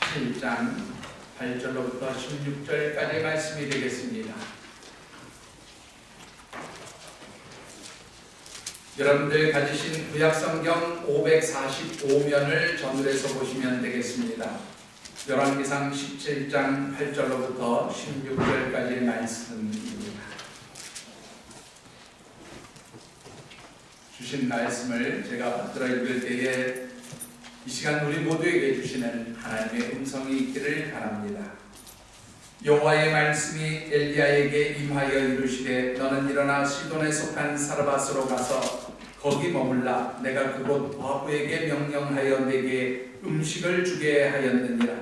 17장 8절로부터 16절까지의 말씀이 되겠습니다. 여러분들 가지신 구약성경 545면을 전율해서 보시면 되겠습니다. 열왕기상 17장 8절로부터 16절까지의 말씀입니다. 주신 말씀을 제가 받들어 읽을 때에 이 시간 우리 모두에게 주시는 하나님의 음성이 있기를 바랍니다. 여호와의 말씀이 엘리야에게 임하여 이르시되 너는 일어나 시돈에 속한 사르밧으로 가서 거기 머물라. 내가 그곳 과부에게 명령하여 내게 음식을 주게 하였느니라.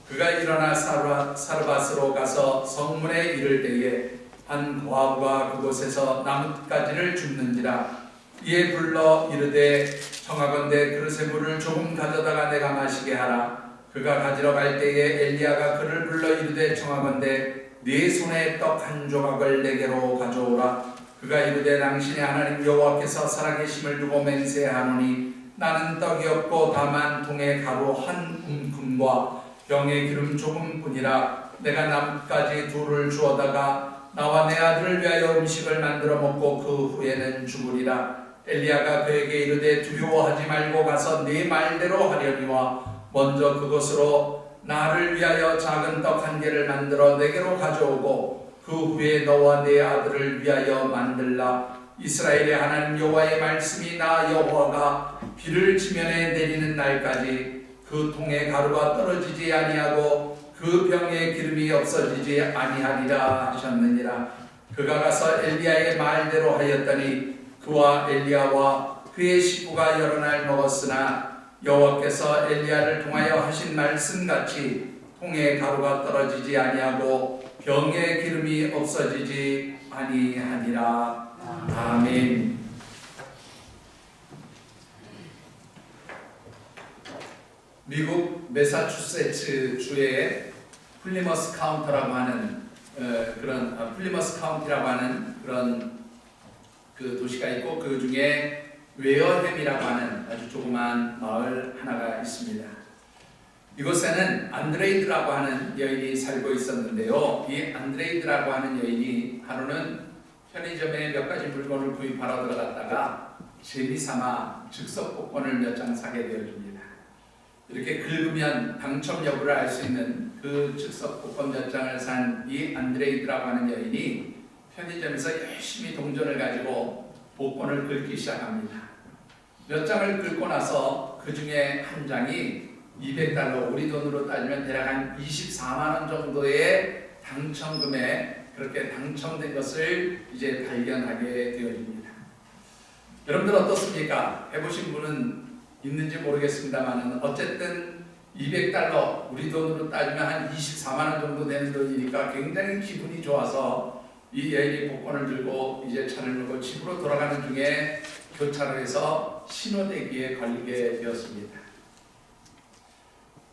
그가 일어나 사르밧으로 가서 성문에 이를 때에 한 과부가 그곳에서 나뭇가지를 줍는지라. 이에 불러 이르되 청하건대 그릇에 물을 조금 가져다가 내가 마시게 하라. 그가 가지러 갈 때에 엘리야가 그를 불러 이르되 청하건대 네 손에 떡 한 조각을 내게로 가져오라. 그가 이르되 당신의 하나님 여호와께서 살아계심을 두고 맹세하노니 나는 떡이 없고 다만 통에 가루 한 움큼과 병에 기름 조금뿐이라. 내가 나뭇가지 둘을 주어다가 나와 내 아들을 위하여 음식을 만들어 먹고 그 후에는 죽으리라. 엘리야가 그에게 이르되 두려워하지 말고 가서 네 말대로 하려니와 먼저 그것으로 나를 위하여 작은 떡 한 개를 만들어 내게로 가져오고 그 후에 너와 네 아들을 위하여 만들라. 이스라엘의 하나님 여호와의 말씀이 나 여호와가 비를 지면에 내리는 날까지 그 통에 가루가 떨어지지 아니하고 그 병에 기름이 없어지지 아니하리라 하셨느니라. 그가 가서 엘리야의 말대로 하였더니 그와 엘리야와 그의 식구가 여러 날 먹었으나 여호와께서 엘리야를 통하여 하신 말씀같이 통에 가루가 떨어지지 아니하고 병에 기름이 없어지지 아니하니라. 아멘. 미국 매사추세츠 주의 플리머스 카운티라고 하는 그런 그 도시가 있고 그 중에 웨어햄이라고 하는 아주 조그만 마을 하나가 있습니다. 이곳에는 안드레이드라고 하는 여인이 살고 있었는데요. 이 안드레이드라고 하는 여인이 하루는 편의점에 몇 가지 물건을 구입하러 들어갔다가 재미삼아 즉석 복권을 몇 장 사게 되어집니다. 이렇게 긁으면 당첨 여부를 알 수 있는 그 즉석 복권 몇 장을 산 이 안드레이드라고 하는 여인이 편의점에서 열심히 동전을 가지고 복권을 긁기 시작합니다. 몇 장을 긁고 나서 그 중에 한 장이 $200, 우리 돈으로 따지면 대략 한 24만 원 정도의 당첨금에 그렇게 당첨된 것을 이제 발견하게 되어집니다. 여러분들 어떻습니까? 해보신 분은 있는지 모르겠습니다만 어쨌든 $200, 우리 돈으로 따지면 한 24만 원 정도 되는 돈이니까 굉장히 기분이 좋아서 이 여인이 복권을 들고 이제 차를 몰고 집으로 돌아가는 중에 교차로에서 신호대기에 걸리게 되었습니다.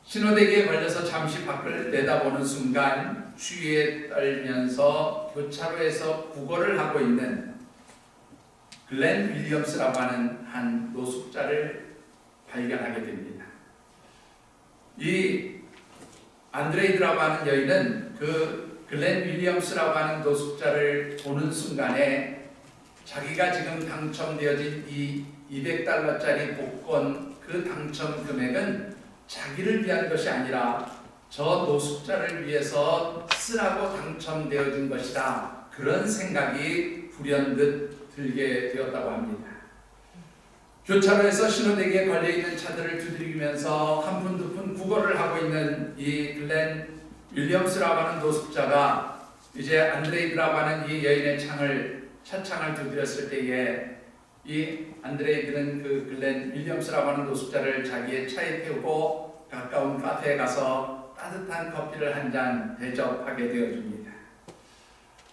신호대기에 걸려서 잠시 밖을 내다보는 순간 추위에 떨면서 교차로에서 구걸을 하고 있는 글렌 윌리엄스라고 하는 한 노숙자를 발견하게 됩니다. 이 안드레이드라고 하는 여인은 그 글렌 윌리엄스라고 하는 노숙자를 보는 순간에 자기가 지금 당첨되어진 이 $200짜리 복권 그 당첨 금액은 자기를 위한 것이 아니라 저 노숙자를 위해서 쓰라고 당첨되어진 것이다. 그런 생각이 불현듯 들게 되었다고 합니다. 교차로에서 신호대기에 걸려있는 차들을 두드리면서 한 푼 두 푼 구걸을 하고 있는 이 글렌 윌리엄스라고 하는 노숙자가 이제 안드레이드라고 하는 이 여인의 차창을 두드렸을 때에 이 안드레이드는 그 글렌 윌리엄스라고 하는 노숙자를 자기의 차에 태우고 가까운 카페에 가서 따뜻한 커피를 한 잔 대접하게 되어줍니다.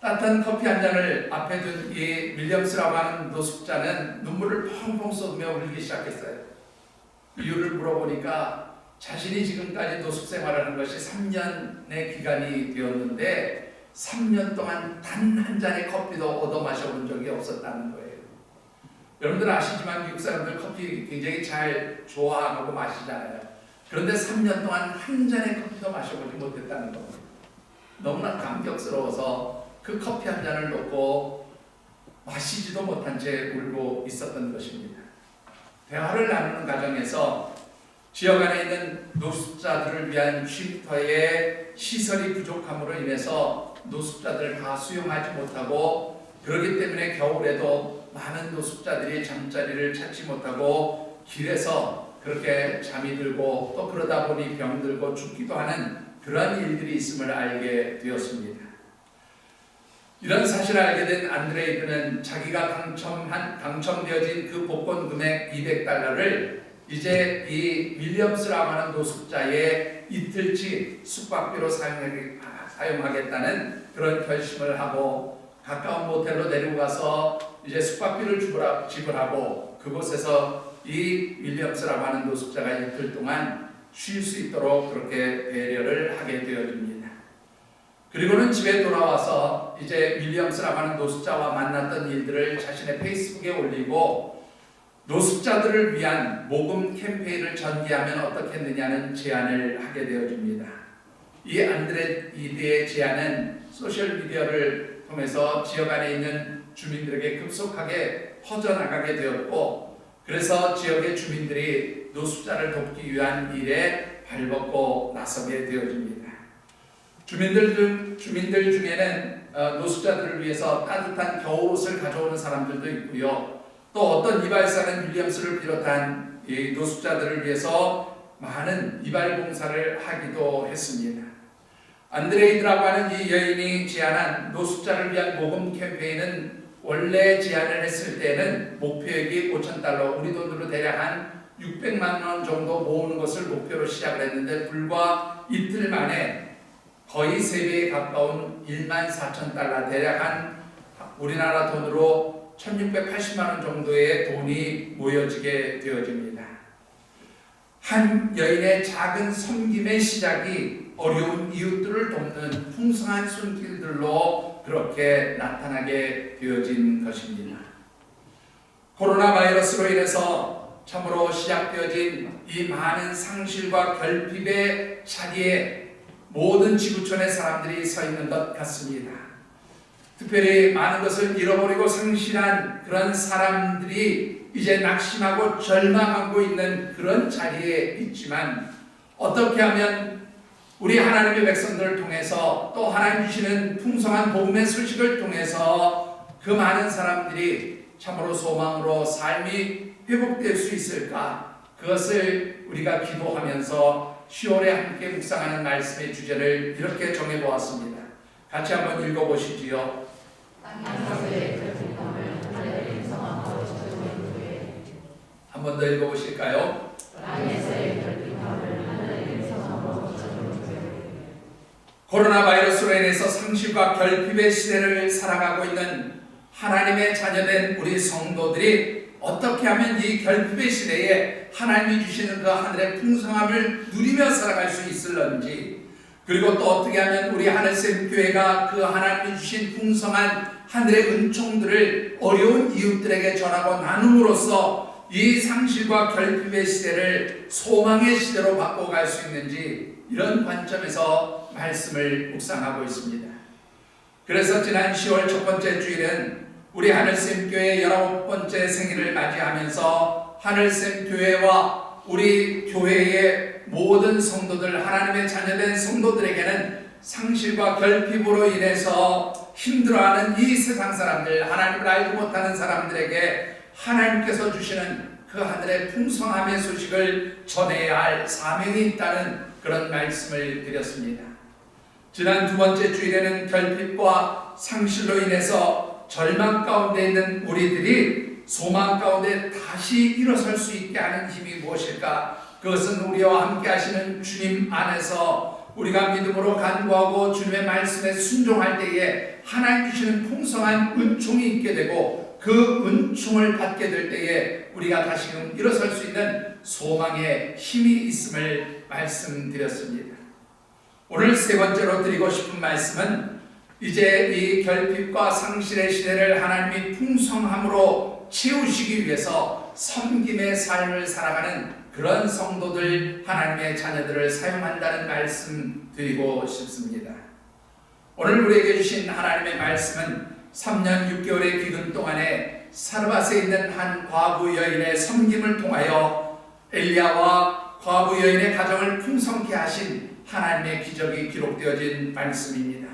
따뜻한 커피 한 잔을 앞에 둔 이 윌리엄스라고 하는 노숙자는 눈물을 펑펑 쏟으며 울기 시작했어요. 이유를 물어보니까 자신이 지금까지 노숙 생활을 한 것이 3년의 기간이 되었는데 3년 동안 단 한 잔의 커피도 얻어 마셔본 적이 없었다는 거예요. 여러분들 아시지만 미국 사람들 커피 굉장히 잘 좋아하고 마시잖아요. 그런데 3년 동안 한 잔의 커피도 마셔보지 못했다는 겁니다. 너무나 감격스러워서 그 커피 한 잔을 놓고 마시지도 못한 채 울고 있었던 것입니다. 대화를 나누는 과정에서 지역 안에 있는 노숙자들을 위한 쉼터의 시설이 부족함으로 인해서 노숙자들을 다 수용하지 못하고, 그렇기 때문에 겨울에도 많은 노숙자들이 잠자리를 찾지 못하고 길에서 그렇게 잠이 들고, 또 그러다 보니 병들고 죽기도 하는 그러한 일들이 있음을 알게 되었습니다. 이런 사실을 알게 된 안드레이드는 자기가 당첨되어진 그 복권 금액 200달러를 이제 이 윌리엄스라고 하는 노숙자의 이틀치 숙박비로 사용하겠다는 그런 결심을 하고, 가까운 모텔로 데리고 가서 이제 숙박비를 지불하고, 그곳에서 이 윌리엄스라고 하는 노숙자가 이틀 동안 쉴 수 있도록 그렇게 배려를 하게 되어집니다. 그리고는 집에 돌아와서 이제 윌리엄스라고 하는 노숙자와 만났던 일들을 자신의 페이스북에 올리고, 노숙자들을 위한 모금 캠페인을 전개하면 어떻겠느냐는 제안을 하게 되어집니다. 이 안드레이드의 제안은 소셜미디어를 통해서 지역 안에 있는 주민들에게 급속하게 퍼져나가게 되었고, 그래서 지역의 주민들이 노숙자를 돕기 위한 일에 발벗고 나서게 되어집니다. 주민들 중에는 노숙자들을 위해서 따뜻한 겨울옷을 가져오는 사람들도 있고요. 또 어떤 이발사는 윌리엄스를 비롯한 이 노숙자들을 위해서 많은 이발 공사를 하기도 했습니다. 안드레이드라고 하는 이 여인이 제안한 노숙자를 위한 모금 캠페인은 원래 제안을 했을 때는 목표액이 5,000달러, 우리 돈으로 대략 한 600만 원 정도 모으는 것을 목표로 시작을 했는데, 불과 이틀 만에 거의 3배에 가까운 14,000달러, 대략 한 우리나라 돈으로 1,680만 원 정도의 돈이 모여지게 되어집니다. 한 여인의 작은 섬김의 시작이 어려운 이웃들을 돕는 풍성한 손길들로 그렇게 나타나게 되어진 것입니다. 코로나 바이러스로 인해서 참으로 시작되어진 이 많은 상실과 결핍의 자리에 모든 지구촌의 사람들이 서 있는 것 같습니다. 특별히 많은 것을 잃어버리고 상실한 그런 사람들이 이제 낙심하고 절망하고 있는 그런 자리에 있지만, 어떻게 하면 우리 하나님의 백성들을 통해서 또 하나님 주시는 풍성한 복음의 소식을 통해서 그 많은 사람들이 참으로 소망으로 삶이 회복될 수 있을까? 그것을 우리가 기도하면서 10월에 함께 묵상하는 말씀의 주제를 이렇게 정해보았습니다. 같이 한번 읽어보시지요. 한 번 더 읽어보실까요? 코로나 바이러스로 인해서 상실과 결핍의 시대를 살아가고 있는 하나님의 자녀된 우리 성도들이 어떻게 하면 이 결핍의 시대에 하나님이 주시는 그 하늘의 풍성함을 누리며 살아갈 수 있을런지, 그리고 또 어떻게 하면 우리 하늘샘 교회가 그 하나님이 주신 풍성한 하늘의 은총들을 어려운 이웃들에게 전하고 나눔으로써 이 상실과 결핍의 시대를 소망의 시대로 바꿔갈 수 있는지, 이런 관점에서 말씀을 묵상하고 있습니다. 그래서 지난 10월 첫 번째 주일은 우리 하늘샘 교회 19번째 생일을 맞이하면서 하늘샘 교회와 우리 교회의 모든 성도들, 하나님의 자녀된 성도들에게는 상실과 결핍으로 인해서 힘들어하는 이 세상 사람들, 하나님을 알지 못하는 사람들에게 하나님께서 주시는 그 하늘의 풍성함의 소식을 전해야 할 사명이 있다는 그런 말씀을 드렸습니다. 지난 두 번째 주일에는 결핍과 상실로 인해서 절망 가운데 있는 우리들이 소망 가운데 다시 일어설 수 있게 하는 힘이 무엇일까? 그것은 우리와 함께 하시는 주님 안에서 우리가 믿음으로 간구하고 주님의 말씀에 순종할 때에 하나님 주시는 풍성한 은총이 있게 되고, 그 은총을 받게 될 때에 우리가 다시금 일어설 수 있는 소망의 힘이 있음을 말씀드렸습니다. 오늘 세 번째로 드리고 싶은 말씀은, 이제 이 결핍과 상실의 시대를 하나님이 풍성함으로 채우시기 위해서 섬김의 삶을 살아가는 그런 성도들, 하나님의 자녀들을 사용한다는 말씀 드리고 싶습니다. 오늘 우리에게 주신 하나님의 말씀은 3년 6개월의 기근 동안에 사르밧에 있는 한 과부 여인의 섬김을 통하여 엘리야와 과부 여인의 가정을 풍성케 하신 하나님의 기적이 기록되어진 말씀입니다.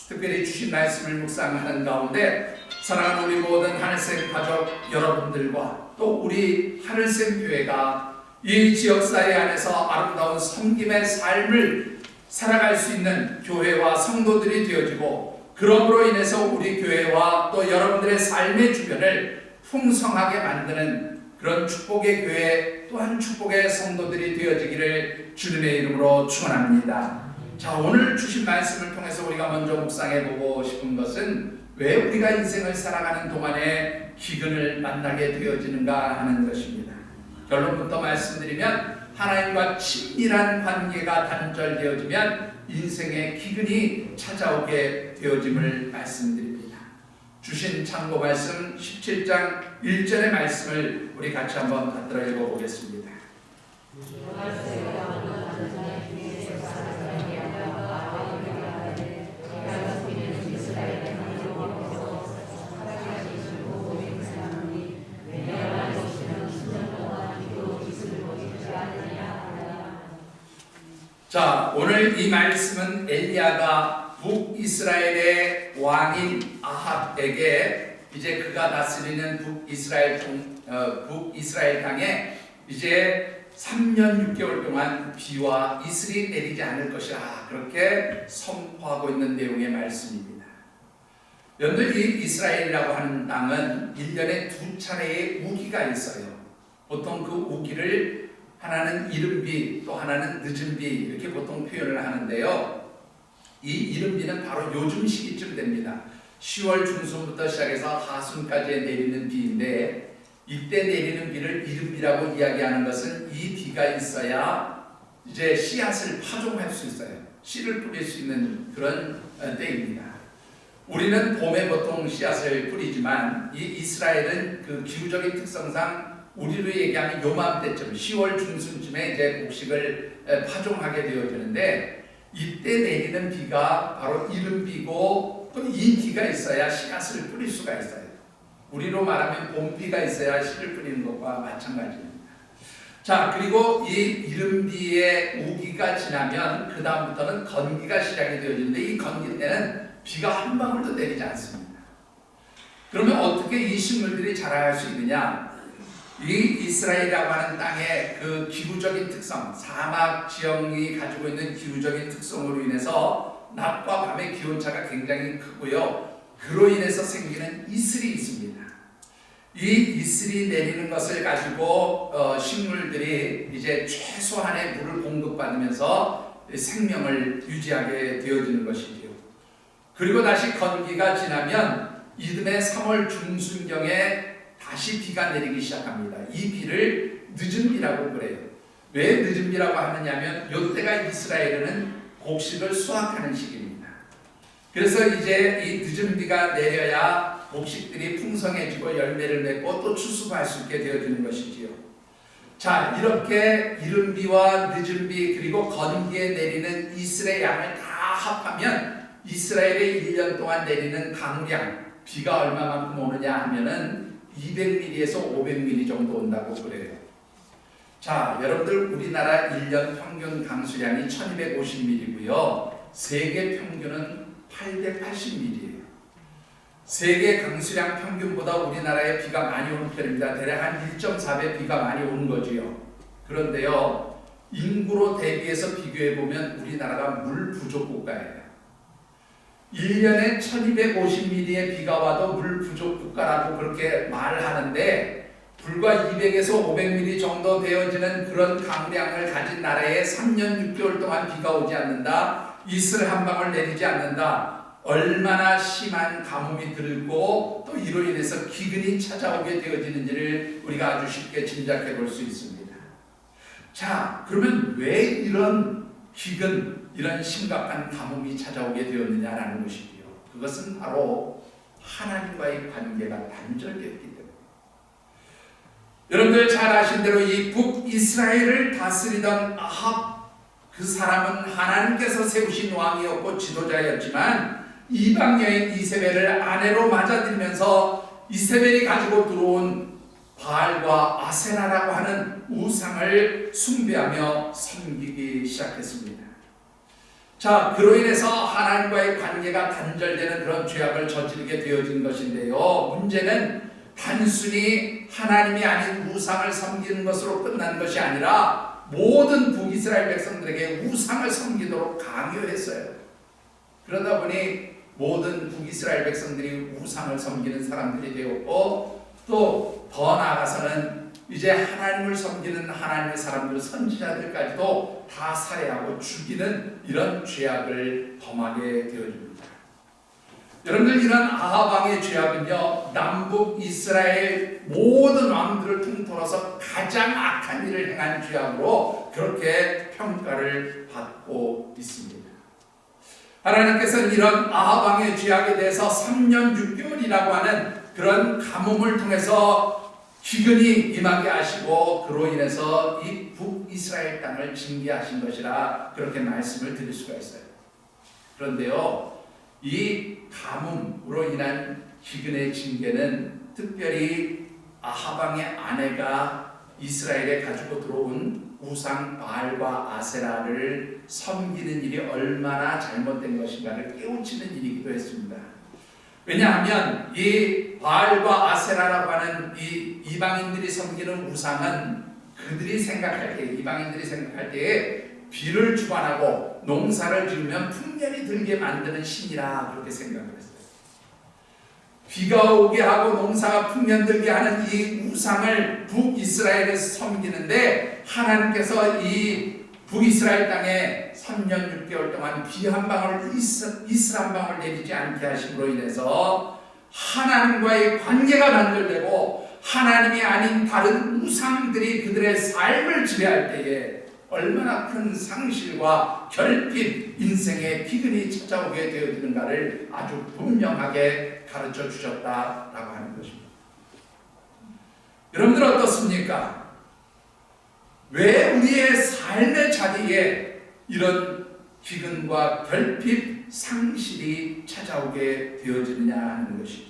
특별히 주신 말씀을 묵상하는 가운데 사랑하는 우리 모든 하늘샘 가족 여러분들과 또 우리 하늘샘 교회가 이 지역사회 안에서 아름다운 섬김의 삶을 살아갈 수 있는 교회와 성도들이 되어지고, 그럼으로 인해서 우리 교회와 또 여러분들의 삶의 주변을 풍성하게 만드는 그런 축복의 교회, 또한 축복의 성도들이 되어지기를 주님의 이름으로 축원합니다. 자, 오늘 주신 말씀을 통해서 우리가 먼저 묵상해보고 싶은 것은 왜 우리가 인생을 살아가는 동안에 기근을 만나게 되어지는가 하는 것입니다. 결론부터 말씀드리면 하나님과 친밀한 관계가 단절되어지면 인생의 기근이 찾아오게 되어짐을 말씀드립니다. 주신 참고 말씀 17장 1절의 말씀을 우리 같이 한번 받들어 읽어보겠습니다. 자, 오늘 이 말씀은 엘리야가 북이스라엘의 왕인 아합에게 이제 그가 다스리는 북이스라엘 땅에 이제 3년 6개월 동안 비와 이슬이 내리지 않을 것이라 그렇게 선포하고 있는 내용의 말씀입니다. 여러분들, 이 이스라엘이라고 하는 땅은 1년에 2차례의 우기가 있어요. 보통 그 우기를 하나는 이른비, 또 하나는 늦은비, 이렇게 보통 표현을 하는데요. 이 이른비는 바로 요즘 시기쯤 됩니다. 10월 중순부터 시작해서 하순까지 내리는 비인데, 이때 내리는 비를 이른비라고 이야기하는 것은 이 비가 있어야 이제 씨앗을 파종할 수 있어요. 씨를 뿌릴 수 있는 그런 때입니다. 우리는 봄에 보통 씨앗을 뿌리지만 이 이스라엘은 그 기후적인 특성상 우리로 얘기하면 요맘때쯤 10월 중순쯤에 이제 곡식을 파종하게 되어지는데, 이때 내리는 비가 바로 이른비고, 또 이 비가 있어야 씨앗을 뿌릴 수가 있어요. 우리로 말하면 봄비가 있어야 씨를 뿌리는 것과 마찬가지입니다. 자, 그리고 이 이른비의 우기가 지나면 그 다음부터는 건기가 시작이 되어지는데, 이 건기 때는 비가 한 방울도 내리지 않습니다. 그러면 어떻게 이 식물들이 자랄 수 있느냐? 이 이스라엘이라고 하는 땅의 그 기후적인 특성, 사막 지형이 가지고 있는 기후적인 특성으로 인해서 낮과 밤의 기온차가 굉장히 크고요. 그로 인해서 생기는 이슬이 있습니다. 이 이슬이 내리는 것을 가지고 식물들이 이제 최소한의 물을 공급받으면서 생명을 유지하게 되어지는 것이지요. 그리고 다시 건기가 지나면 이듬해 3월 중순경에 다시 비가 내리기 시작합니다. 이 비를 늦은 비라고 그래요. 왜 늦은 비라고 하느냐면 이때가 이스라엘은 곡식을 수확하는 시기입니다. 그래서 이제 이 늦은 비가 내려야 곡식들이 풍성해지고 열매를 맺고 또 추수할 수 있게 되어지는 것이지요. 자, 이렇게 이른 비와 늦은 비 그리고 건기에 내리는 이슬의 양을 다 합하면 이스라엘의 1년 동안 내리는 강우량, 비가 얼마만큼 오느냐 하면은 200mm에서 500mm 정도 온다고 그래요. 자, 여러분들, 우리나라 1년 평균 강수량이 1250mm고요. 세계 평균은 880mm예요. 세계 강수량 평균보다 우리나라에 비가 많이 오는 편입니다. 대략 한 1.4배 비가 많이 오는 거지요. 그런데요, 인구로 대비해서 비교해보면 우리나라가 물 부족 국가예요. 1년에 1250mm의 비가 와도 물 부족 국가라고 그렇게 말하는데, 불과 200에서 500mm 정도 되어지는 그런 강우량을 가진 나라에 3년 6개월 동안 비가 오지 않는다, 이슬 한 방울 내리지 않는다, 얼마나 심한 가뭄이 들고 또 이로 인해서 기근이 찾아오게 되어지는지를 우리가 아주 쉽게 짐작해 볼 수 있습니다. 자, 그러면 왜 이런 기근, 이런 심각한 가뭄이 찾아오게 되었느냐라는 것이지요. 그것은 바로 하나님과의 관계가 단절되었기 때문에. 여러분들 잘 아신 대로 이 북이스라엘을 다스리던 아합, 그 사람은 하나님께서 세우신 왕이었고 지도자였지만 이방 여인 이세벨을 아내로 맞아들이면서 이세벨이 가지고 들어온 바알과 아세라라고 하는 우상을 숭배하며 섬기기 시작했습니다. 자, 그로 인해서 하나님과의 관계가 단절되는 그런 죄악을 저지르게 되어진 것인데요. 문제는 단순히 하나님이 아닌 우상을 섬기는 것으로 끝난 것이 아니라 모든 북이스라엘 백성들에게 우상을 섬기도록 강요했어요. 그러다 보니 모든 북이스라엘 백성들이 우상을 섬기는 사람들이 되었고, 또 더 나아가서는 이제 하나님을 섬기는 하나님의 사람들, 선지자들까지도 다 살해하고 죽이는 이런 죄악을 범하게 되어집니다. 여러분들, 이런 아합 왕의 죄악은요, 남북 이스라엘 모든 왕들을 통틀어서 가장 악한 일을 행한 죄악으로 그렇게 평가를 받고 있습니다. 하나님께서는 이런 아합 왕의 죄악에 대해서 3년 6개월이라고 하는 그런 가뭄을 통해서 기근이 임하게 하시고, 그로 인해서 이 북이스라엘 땅을 징계하신 것이라 그렇게 말씀을 드릴 수가 있어요. 그런데요, 이 가뭄으로 인한 기근의 징계는 특별히 아합 왕의 아내가 이스라엘에 가지고 들어온 우상 바알과 아세라를 섬기는 일이 얼마나 잘못된 것인가를 깨우치는 일이기도 했습니다. 왜냐하면 이 바알과 아세라라고 하는 이 이방인들이 섬기는 우상은 그들이 생각할 때, 이방인들이 생각할 때에 비를 주관하고 농사를 지으면 풍년이 들게 만드는 신이라 그렇게 생각을 했어요. 비가 오게 하고 농사가 풍년 들게 하는 이 우상을 북이스라엘에서 섬기는데, 하나님께서 이 북이스라엘 땅에 3년 6개월 동안 비 한 방울, 이슬 한 방울 내리지 않게 하심으로 인해서 하나님과의 관계가 단절되고 하나님이 아닌 다른 우상들이 그들의 삶을 지배할 때에 얼마나 큰 상실과 결핍, 인생의 기근이 찾아오게 되어지는가를 아주 분명하게 가르쳐 주셨다라고 하는 것입니다. 여러분들 어떻습니까? 왜 우리의 삶의 자리에 이런 기근과 결핍, 상실이 찾아오게 되어지느냐 하는 것이죠.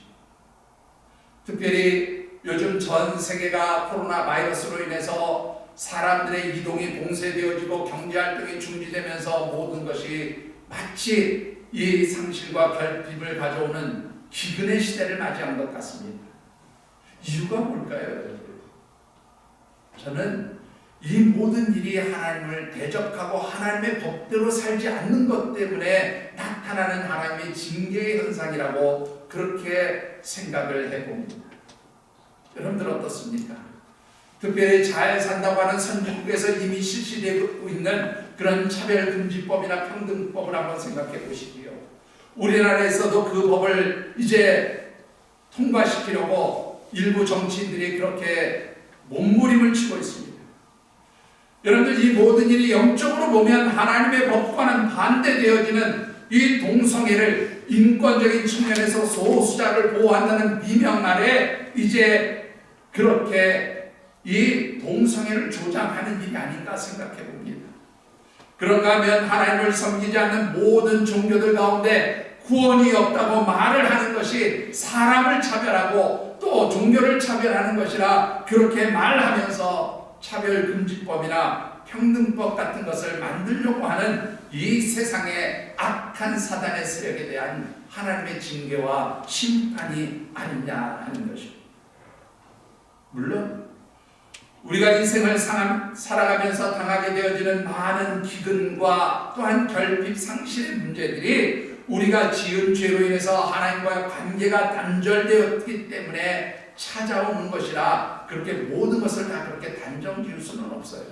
특별히 요즘 전 세계가 코로나 바이러스로 인해서 사람들의 이동이 봉쇄되어지고 경제활동이 중지되면서 모든 것이 마치 이 상실과 결핍을 가져오는 기근의 시대를 맞이한 것 같습니다. 이유가 뭘까요? 저는 이 모든 일이 하나님을 대적하고 하나님의 법대로 살지 않는 것 때문에 나타나는 하나님의 징계의 현상이라고 그렇게 생각을 해봅니다. 여러분들 어떻습니까? 특별히 잘 산다고 하는 선진국에서 이미 실시되고 있는 그런 차별금지법이나 평등법을 한번 생각해 보시고요. 우리나라에서도 그 법을 이제 통과시키려고 일부 정치인들이 그렇게 몸부림을 치고 있습니다. 여러분들, 이 모든 일이 영적으로 보면 하나님의 법과는 반대되어지는 이 동성애를 인권적인 측면에서 소수자를 보호한다는 비명 아래 이제 그렇게 이 동성애를 조장하는 일이 아닌가 생각해 봅니다. 그런가 하면 하나님을 섬기지 않는 모든 종교들 가운데 구원이 없다고 말을 하는 것이 사람을 차별하고 또 종교를 차별하는 것이라 그렇게 말하면서 차별금지법이나 평등법 같은 것을 만들려고 하는 이 세상의 악한 사단의 세력에 대한 하나님의 징계와 심판이 아니냐 하는 것입니다. 물론 우리가 인생을 살아가면서 당하게 되어지는 많은 기근과 또한 결핍, 상실의 문제들이 우리가 지은 죄로 인해서 하나님과의 관계가 단절되었기 때문에 찾아오는 것이라 그렇게 모든 것을 다 그렇게 단정 지을 수는 없어요.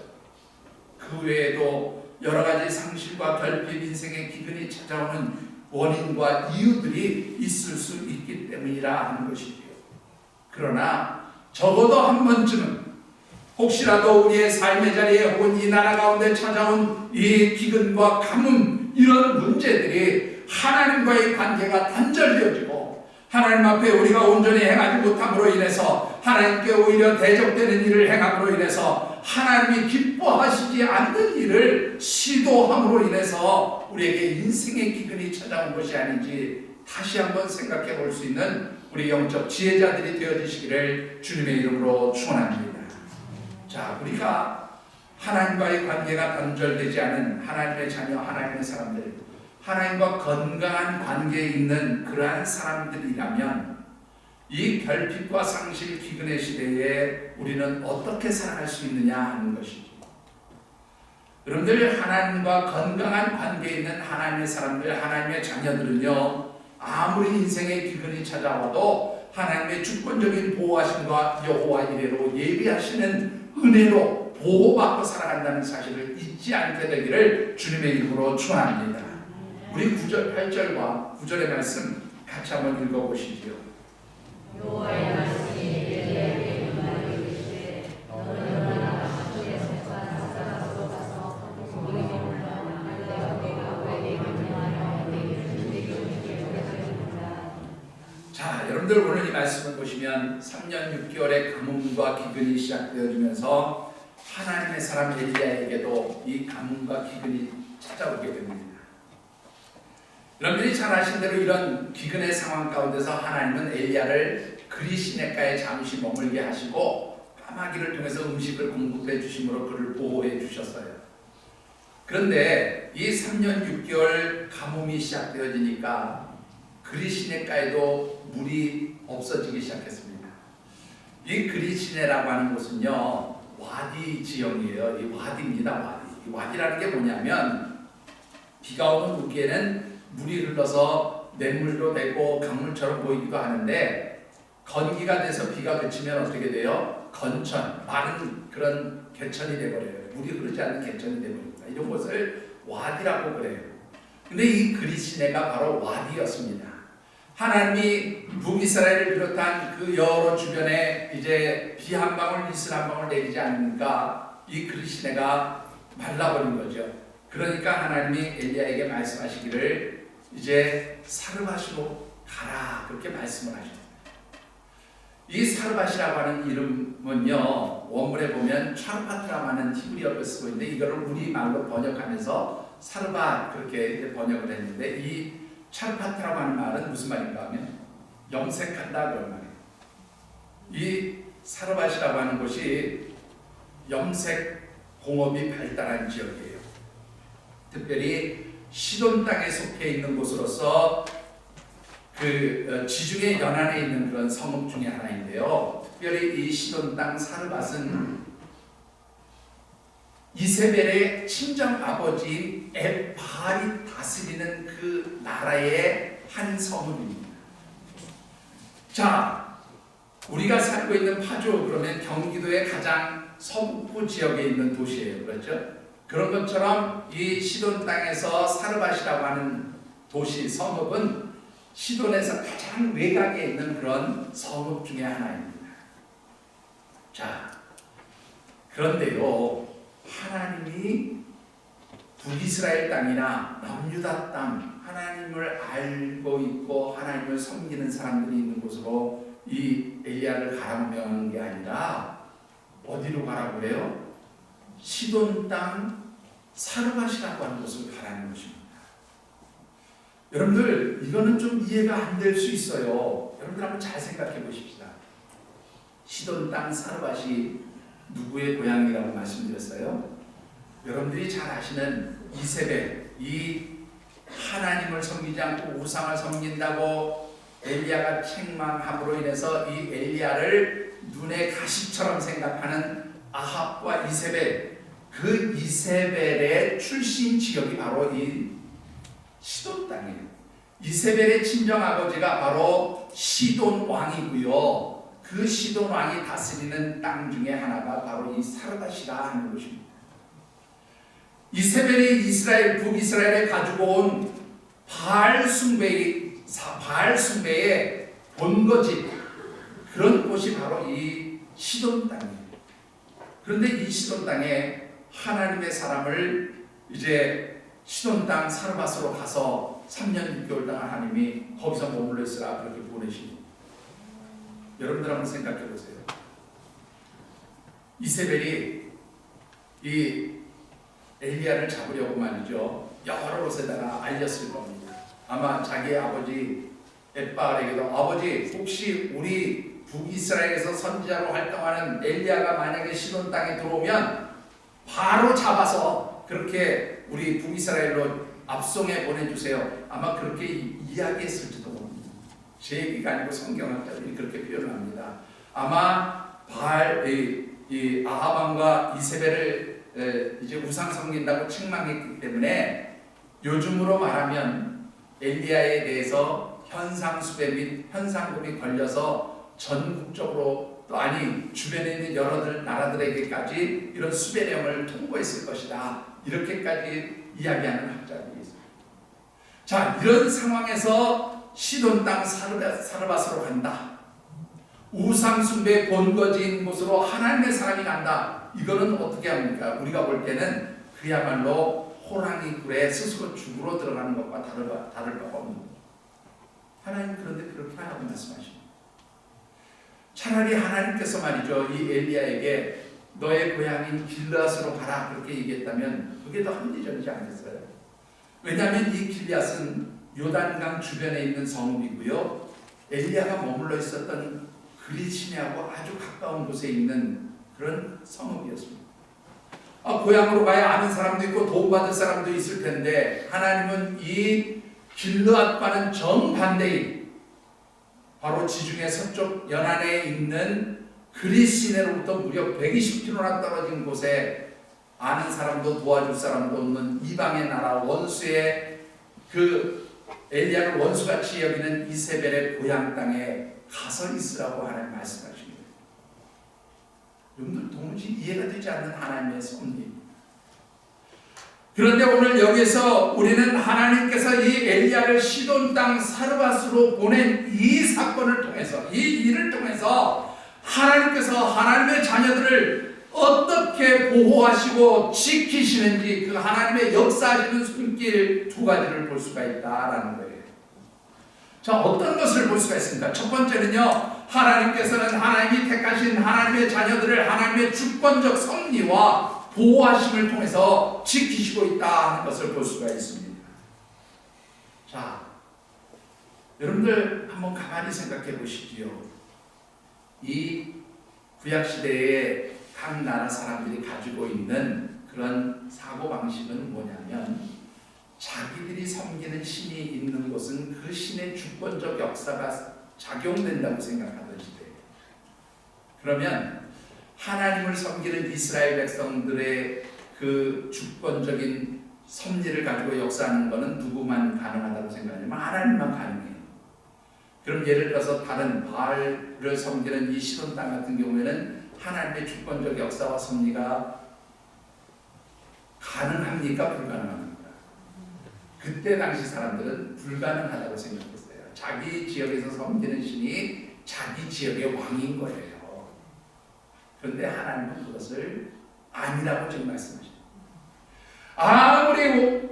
그 외에도 여러 가지 상실과 결핍, 인생의 기근이 찾아오는 원인과 이유들이 있을 수 있기 때문이라 하는 것이지요. 그러나 적어도 한 번쯤은 혹시라도 우리의 삶의 자리에 혹은 이 나라 가운데 찾아온 이 기근과 가뭄, 이런 문제들이 하나님과의 관계가 단절되어지고 하나님 앞에 우리가 온전히 행하지 못함으로 인해서 하나님께 오히려 대적되는 일을 행함으로 인해서 하나님이 기뻐하시지 않는 일을 시도함으로 인해서 우리에게 인생의 기근이 찾아온 것이 아닌지 다시 한번 생각해 볼 수 있는 우리 영적 지혜자들이 되어주시기를 주님의 이름으로 축원합니다. 자, 우리가 하나님과의 관계가 단절되지 않은 하나님의 자녀, 하나님의 사람들, 하나님과 건강한 관계에 있는 그러한 사람들이라면 이 결핍과 상실 기근의 시대에 우리는 어떻게 살아갈 수 있느냐 하는 것이죠. 여러분들, 하나님과 건강한 관계에 있는 하나님의 사람들, 하나님의 자녀들은요, 아무리 인생의 기근이 찾아와도 하나님의 주권적인 보호하심과 여호와 이레로 예비하시는 은혜로 보호받고 살아간다는 사실을 잊지 않게 되기를 주님의 이름으로 축원합니다. 우리 9절, 8절과 9절의 말씀 같이 한번 읽어보시죠. 여호와의 말씀이 엘리야에게 임하여 이르시되 너는 일어나 아수르의 성과 다사가로 가서 거기 머물라. 내가 너에게 명령하여 내게 준비를 하리라. 자, 여러분들 오늘 이 말씀을 보시면 3년 6개월의 가뭄과 기근이 시작되어지면서 하나님의 사람 엘리야에게도 이 가뭄과 기근이 찾아오게 됩니다. 여러분들이 잘 아신 대로 이런 기근의 상황 가운데서 하나님은 엘리야를 그리 시냇가에 잠시 머물게 하시고 까마귀를 통해서 음식을 공급해 주심으로 그를 보호해 주셨어요. 그런데 이 3년 6개월 가뭄이 시작되어지니까 그리 시냇가에도 물이 없어지기 시작했습니다. 이 그리 시내라고 하는 곳은요, 와디 지형이에요. 이 와디입니다. 와디. 이 와디라는 게 뭐냐면 비가 오는 우기에는 물이 흘러서 냇물도 되고 강물처럼 보이기도 하는데 건기가 돼서 비가 그치면 어떻게 돼요? 건천, 마른 그런 개천이 돼버려요. 물이 흐르지 않는 개천이 돼버립니다. 이런 곳을 와디라고 그래요. 근데 이 그리시네가 바로 와디였습니다. 하나님이 북이스라엘을 비롯한 그 여러 주변에 이제 비 한 방울, 이슬 한 방울 내리지 않으니까 이 그리시네가 말라버린 거죠. 그러니까 하나님이 엘리야에게 말씀하시기를 이제 사르밧으로 가라, 그렇게 말씀을 하셨습니다. 이 사르밧이라고 하는 이름은요, 원문에 보면 차르파트라고 하는 히브리어를 쓰고 있는데 이거를 우리말로 번역하면서 사르밧 그렇게 번역을 했는데 이 차르파트라고 하는 말은 무슨 말인가 하면 염색한다 그런 말이에요. 이 사르밧이라고 하는 곳이 염색 공업이 발달한 지역이에요. 특별히 시돈 땅에 속해 있는 곳으로서 그 지중해 연안에 있는 그런 성읍 중에 하나인데요. 특별히 이 시돈 땅 사르밧은 이세벨의 친정 아버지인 에발이 다스리는 그 나라의 한 성읍입니다. 자, 우리가 살고 있는 파주 그러면 경기도의 가장 서북부 지역에 있는 도시예요. 그렇죠? 그런 것처럼 이 시돈 땅에서 사르밧이라고 하는 도시 성읍은 시돈에서 가장 외곽에 있는 그런 성읍 중에 하나입니다. 자, 그런데요, 하나님이 북이스라엘 땅이나 남유다 땅, 하나님을 알고 있고 하나님을 섬기는 사람들이 있는 곳으로 이 엘리야를 가라고 명한 게 아니라 어디로 가라고 그래요? 시돈 땅 사르밧이라고 하는 곳을 가라는 것입니다. 여러분들, 이거는 좀 이해가 안 될 수 있어요. 여러분들 한번 잘 생각해 보십시다. 시돈 땅 사르밧이 누구의 고향이라고 말씀드렸어요? 여러분들이 잘 아시는 이세벨, 이 하나님을 섬기지 않고 우상을 섬긴다고 엘리야가 책망함으로 인해서 이 엘리야를 눈의 가시처럼 생각하는 아합과 이세벨, 그 이세벨의 출신 지역이 바로 이 시돈 땅이에요. 이세벨의 친정 아버지가 바로 시돈 왕이고요. 그 시돈 왕이 다스리는 땅 중에 하나가 바로 이 사르밧이라 하는 곳입니다. 이세벨이 이스라엘 북이스라엘에 가지고 온 바알 숭배의 본거지, 그런 곳이 바로 이 시돈 땅이에요. 그런데 이 시돈 땅에 하나님의 사람을 이제 시돈 땅 사르밧으로 가서 3년 6개월 동안 하나님이 거기서 머물러 있으라 그렇게 보내십니다. 여러분들 한번 생각해 보세요. 이세벨이 이 엘리야를 잡으려고 말이죠, 여러 곳에다가 알렸을 겁니다. 아마 자기 아버지 엣바알에게도, 아버지 혹시 우리 북이스라엘에서 선지자로 활동하는 엘리야가 만약에 시돈 땅에 들어오면 바로 잡아서 그렇게 우리 북이스라엘로 압송해 보내주세요. 아마 그렇게 이야기했을지도 모릅니다. 제 얘기가 아니고 성경학자들이 그렇게 표현을 합니다. 아마 이 아합 왕과 이세벨을 이제 우상 섬긴다고 책망했기 때문에 요즘으로 말하면 엘리야에 대해서 현상수배 및 현상금이 걸려서 전국적으로, 또 아니 주변에 있는 여러 나라들에게까지 이런 수배령을 통보했을 것이다, 이렇게까지 이야기하는 학자들이 있습니다. 자, 이런 상황에서 시돈 땅 사르밧으로 간다. 우상숭배 본거지인 곳으로 하나님의 사람이 간다. 이거는 어떻게 합니까? 우리가 볼 때는 그야말로 호랑이 굴에 스스로 죽으러 들어가는 것과 다를 바가 없는 거죠. 하나님 그런데 그렇게 하라고 말씀하십니다. 차라리 하나님께서 말이죠, 이 엘리야에게 너의 고향인 길르앗으로 가라 그렇게 얘기했다면 그게 더 합리적이지 않겠어요? 왜냐하면 이 길르앗은 요단강 주변에 있는 성읍이고요, 엘리야가 머물러 있었던 그리시네하고 아주 가까운 곳에 있는 그런 성읍이었습니다. 고향으로 가야 아는 사람도 있고 도움받을 사람도 있을 텐데, 하나님은 이 길르앗과는 정반대인 바로 지중해 서쪽 연안에 있는 그리시네로부터 무려 120km나 떨어진 곳에 아는 사람도 도와줄 사람도 없는 이방의 나라, 원수의 그 엘리야를 원수같이 여기는 이세벨의 고향 땅에 가서 있으라고 하나님 말씀하십니다. 여러분들 도무지 이해가 되지 않는 하나님의 섭리입니다. 그런데 오늘 여기서 우리는 하나님께서 이 엘리야를 시돈 땅 사르밧으로 보낸 이 사건을 통해서, 이 일을 통해서 하나님께서 하나님의 자녀들을 어떻게 보호하시고 지키시는지, 그 하나님의 역사하시는 손길 두 가지를 볼 수가 있다라는 거예요. 자, 어떤 것을 볼 수가 있습니까? 첫 번째는요, 하나님께서는 하나님이 택하신 하나님의 자녀들을 하나님의 주권적 섭리와 보호하심을 통해서 지키시고 있다 하는 것을 볼 수가 있습니다. 자, 여러분들 한번 가만히 생각해 보시지요. 이 구약시대에 각 나라 사람들이 가지고 있는 그런 사고방식은 뭐냐면, 자기들이 섬기는 신이 있는 곳은 그 신의 주권적 역사가 작용된다고 생각하던 시대예요. 그러면 하나님을 섬기는 이스라엘 백성들의 그 주권적인 섭리를 가지고 역사하는 것은 누구만 가능하다고 생각하냐면 하나님만 가능해요. 그럼 예를 들어서 다른 바알을 섬기는 이 시돈 땅 같은 경우에는 하나님의 주권적 역사와 섭리가 가능합니까? 불가능합니까? 그때 당시 사람들은 불가능하다고 생각했어요. 자기 지역에서 섬기는 신이 자기 지역의 왕인 거예요. 그런데 하나님은 그것을 아니라고 지금 말씀하십니다. 아무리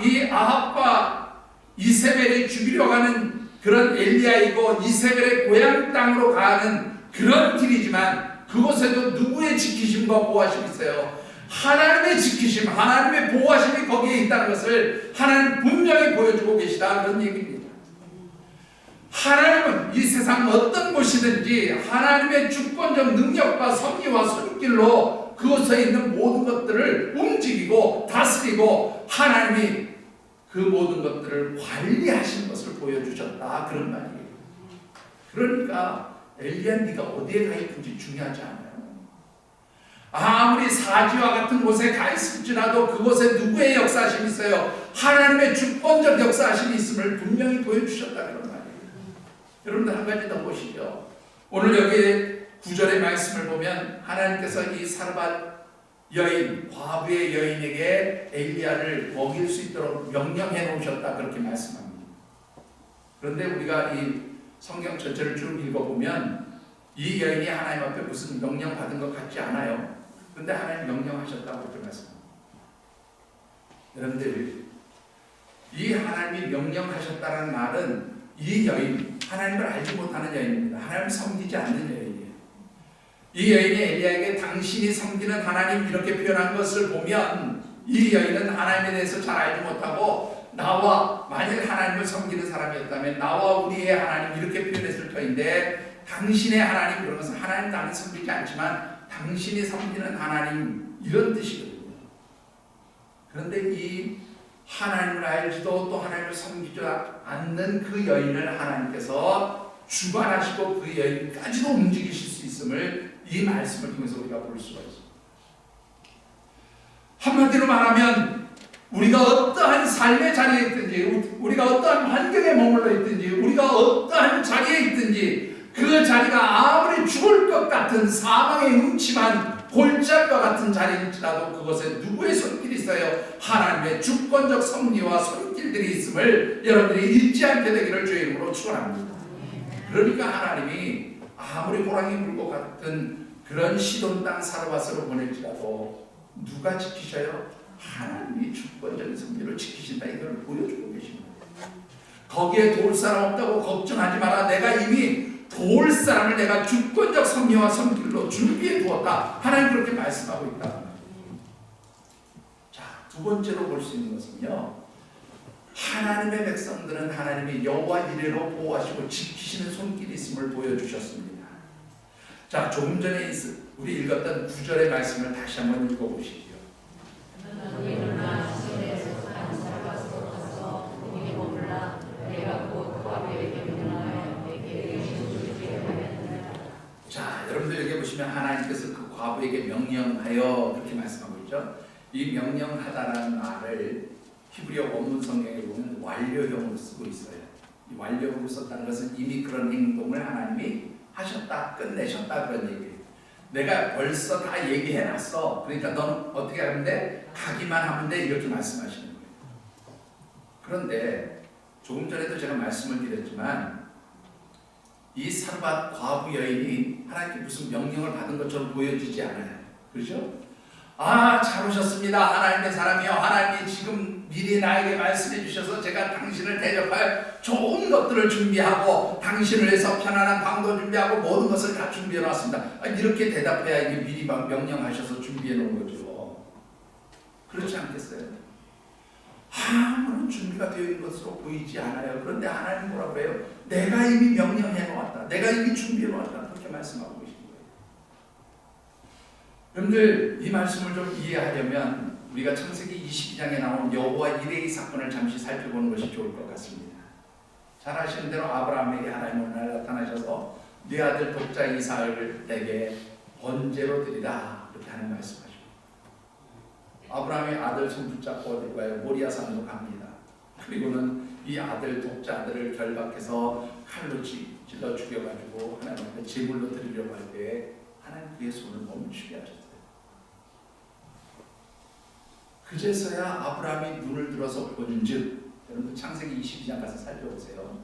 이 아합과 이세벨이 죽이려고 하는 그런 엘리야이고 이세벨의 고향 땅으로 가는 그런 길이지만, 그곳에도 누구의 지키심과 보호하심이 있어요? 하나님의 지키심, 하나님의 보호하심이 거기에 있다는 것을 하나님 분명히 보여주고 계시다, 그런 얘기입니다. 하나님은 이 세상 어떤 곳이든지 하나님의 주권적 능력과 섭리와 손길로 그곳에 있는 모든 것들을 움직이고 다스리고 하나님이 그 모든 것들을 관리하시는 것을 보여주셨다, 그런 말이에요. 그러니까 엘리야, 네가 어디에 가 있든지 중요하지 않아요. 아무리 사지와 같은 곳에 가 있을지라도 그곳에 누구의 역사하심이 있어요? 하나님의 주권적 역사하심이 있음을 분명히 보여주셨다, 그런 말이에요. 여러분들 한 가지 더 보시죠. 오늘 여기 9절의 말씀을 보면 하나님께서 이 사르밧 여인, 과부의 여인에게 엘리야를 먹일 수 있도록 명령해 놓으셨다, 그렇게 말씀합니다. 그런데 우리가 이 성경 전체를 쭉 읽어보면 이 여인이 하나님 앞에 무슨 명령 받은 것 같지 않아요. 그런데 하나님 명령하셨다고 그렇게 말씀합니다. 여러분들, 이 하나님이 명령하셨다는 말은 이 여인, 하나님을 알지 못하는 여인입니다. 하나님을 섬기지 않는 여인이에요. 이 여인이 엘리야에게 당신이 섬기는 하나님 이렇게 표현한 것을 보면 이 여인은 하나님에 대해서 잘 알지 못하고 나와 만약 하나님을 섬기는 사람이었다면 나와 우리의 하나님 이렇게 표현했을 터인데 당신의 하나님 그런 것은 하나님 나는 섬기지 않지만 당신이 섬기는 하나님 이런 뜻이거든요. 그런데 이 하나님을 알지도 또 하나님을 섬기지 않는 그 여인을 하나님께서 주관하시고 그 여인까지도 움직이실 수 있음을 이 말씀을 통해서 우리가 볼 수가 있습니다. 한마디로 말하면 우리가 어떠한 삶의 자리에 있든지 우리가 어떠한 환경에 머물러 있든지 우리가 어떠한 자리에 있든지 그 자리가 아무리 죽을 것 같은 사망의 음침한 골짜기와 같은 자리일지라도 그것에 누구의 손길이 있어요? 하나님의 주권적 섭리와 손길들이 있음을 여러분들이 잊지 않게 되기를 주의 이름으로 축원합니다. 그러니까 하나님이 아무리 호랑이 물고 같은 그런 시돈 땅 사르밧으로 보낼지라도 누가 지키셔요? 하나님이 주권적인 섭리를 지키신다 이걸 보여주고 계십니다. 거기에 도울 사람 없다고 걱정하지 마라. 내가 이미 도울 사람을 내가 주권적 섭리와 섬길로 준비해 두었다. 하나님 그렇게 말씀하고 있다. 자, 두 번째로 볼 수 있는 것은요. 하나님의 백성들은 하나님이 여호와 이레로 보호하시고 지키시는 손길이 있음을 보여주셨습니다. 자, 조금 전에 우리 읽었던 9절의 말씀을 다시 한번 읽어보시죠. 자, 여러분들 여기 보시면 하나님께서 그 과부에게 명령하여 그렇게 말씀하고 있죠. 이 명령하다라는 말을 히브리어 원문 성경에 보면 완료형으로 쓰고 있어요. 이 완료형으로 썼다는 것은 이미 그런 행동을 하나님이 하셨다, 끝내셨다 그런 얘기예요. 내가 벌써 다 얘기해놨어. 그러니까 너는 어떻게 하면 돼? 가기만 하면 돼. 이렇게 말씀하시는 거예요. 그런데 조금 전에도 제가 말씀을 드렸지만 이 사르밧 과부 여인이 하나님께 무슨 명령을 받은 것처럼 보여지지 않아요. 그렇죠? 아, 잘 오셨습니다. 하나님의 사람이요. 하나님이 지금 미리 나에게 말씀해 주셔서 제가 당신을 대접할 좋은 것들을 준비하고 당신을 위해서 편안한 방도 준비하고 모든 것을 다 준비해 놨습니다. 이렇게 대답해야 이게 미리 명령하셔서 준비해 놓은 거죠. 그렇지 않겠어요? 아무런 준비가 되어 있는 것으로 보이지 않아요. 그런데 하나님 뭐라고 해요? 내가 이미 명령해 놓았다. 내가 이미 준비해 놓았다. 그렇게 말씀하고 계신 거예요. 여러분들 이 말씀을 좀 이해하려면 우리가 창세기 22장에 나온 여호와 이레의 사건을 잠시 살펴보는 것이 좋을 것 같습니다. 잘 아시는 대로 아브라함에게 하나님은 어느 날 나타나셔서 네 아들 독자 이삭을 내게 번제로 드리라 그렇게 하는 말씀하십니다. 아브라함의 아들 손 붙잡고 어디 가요? 모리아산으로 갑니다. 그리고는 이 아들 독자 아들을 결박해서 칼로 찔러 죽여가지고 하나님 앞에 제물로 드리려고 할 때 하나님 그의 손을 멈추게 하셨어요. 그제서야 아브라함이 눈을 들어서 본즉, 여러분 창세기 22장 가서 살펴보세요.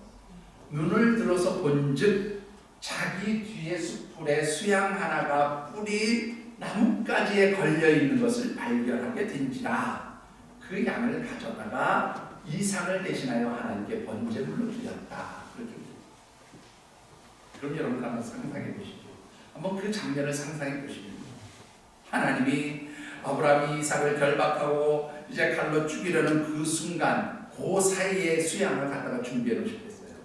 눈을 들어서 본즉 자기 뒤에 숯불에 수양 하나가 뿌리 나뭇가지에 걸려있는 것을 발견하게 된지라 그 양을 가져다가 이삭을 대신하여 하나님께 번제물로 드렸다. 그렇게. 그럼 여러분 한번 상상해 보시죠. 한번 그 장면을 상상해 보시면 하나님이 아브라함이 이삭을 결박하고 이제 칼로 죽이려는 그 순간 그 사이에 수양을 갖다가 준비해 놓으셨겠어요.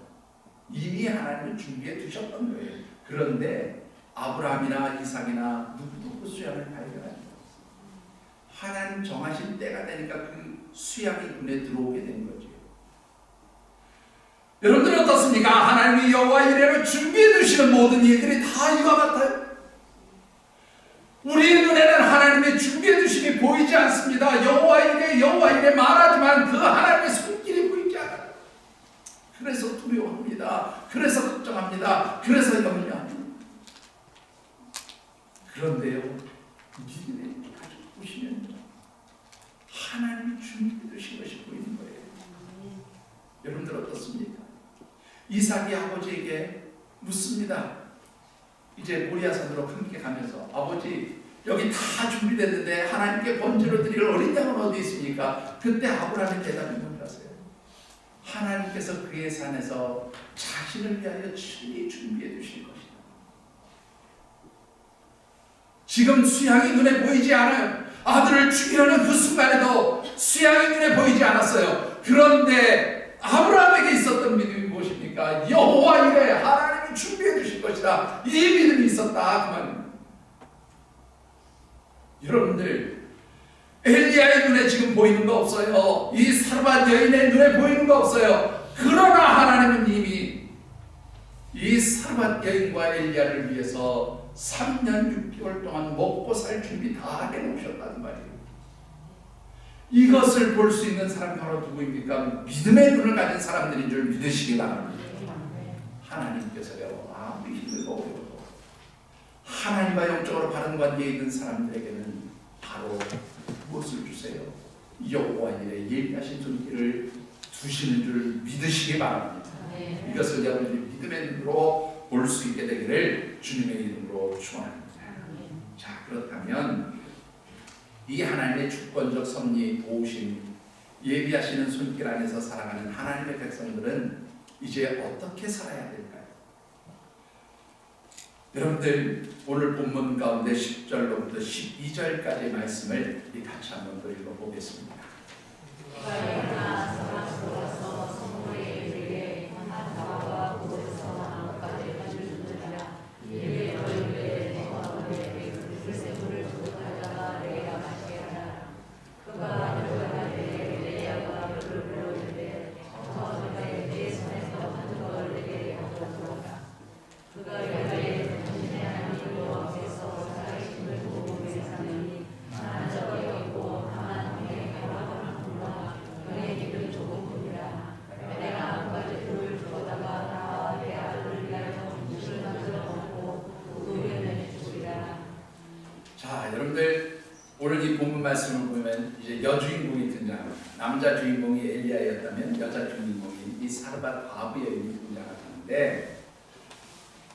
이미 하나님은 준비해 두셨던 거예요. 그런데 아브라함이나 이삭이나 누구도 그 수양을 발견하지 않았어요. 하나님 정하신 때가 되니까 그 수양이 눈에 들어오게 된 거죠. 여러분들은 어떻습니까? 하나님이 여호와 이레로 준비해 두시는 모든 일들이 다 이와 같아요. 우리의 눈에는 하나님의 준비해 두심이 보이지 않습니다. 여호와 이레 말하지만 그 하나님의 손길이 보이지 않아요. 그래서 두려워합니다. 그래서 걱정합니다. 그래서 염려합니다. 그런데요, 믿음의 가지고 보시면 하나님이 준비해 두신 것이 보이는 거예요. 여러분들 어떻습니까? 이삭이 아버지에게 묻습니다. 이제 모리아산으로 함께 가면서 아버지 여기 다 준비됐는데 하나님께 번제로 드릴 어린 양은 어디 있습니까? 그때 아브라함의 대답이 뭔지 아세요? 하나님께서 그의 산에서 자신을 위하여 친히 준비해 두실 것이다. 지금 수양이 눈에 보이지 않아요. 아들을 죽이려는 그 순간에도 수양이 눈에 보이지 않았어요. 그런데 아브라함에게 있었던 믿음이 무엇입니까? 여호와 이래 하나님이 준비해 두실 것이다. 이 믿음이 있었다 그 말입니다. 여러분들, 엘리야의 눈에 지금 보이는 거 없어요. 이 사르밧 여인의 눈에 보이는 거 없어요. 그러나 하나님은 이미 이 사르밧 여인과 엘리야를 위해서 3년 6개월 동안 먹고 살 준비 다 해놓으셨다는 말이에요. 이것을 볼 수 있는 사람이 바로 누구입니까? 믿음의 눈을 가진 사람들인 줄 믿으시기 바랍니다. 하나님께서요, 아무리 힘들고 어려워도 하나님과 영적으로 바른 관계에 있는 사람들에게는 바로 무엇을 주세요? 여호와 이래 예비하신 손길을 두시는 줄 믿으시기 바랍니다. 이것을 여러분들이 믿음의 눈으로 볼 수 있게 되기를 주님의 이름으로 축원합니다. 자, 그렇다면 이 하나님의 주권적 섭리, 도우심, 예비하시는 손길 안에서 살아가는 하나님의 백성들은 이제 어떻게 살아야 될까요? 여러분들, 오늘 본문 가운데 10절로부터 12절까지의 말씀을 같이 한번 더 읽어보겠습니다. 여러분들, 오늘 이 본문 말씀을 보면 이제 여주인공이 등장합니다. 남자 주인공이 엘리야였다면 여자 주인공인 이 사르밧 과부 여인이 등장하는데,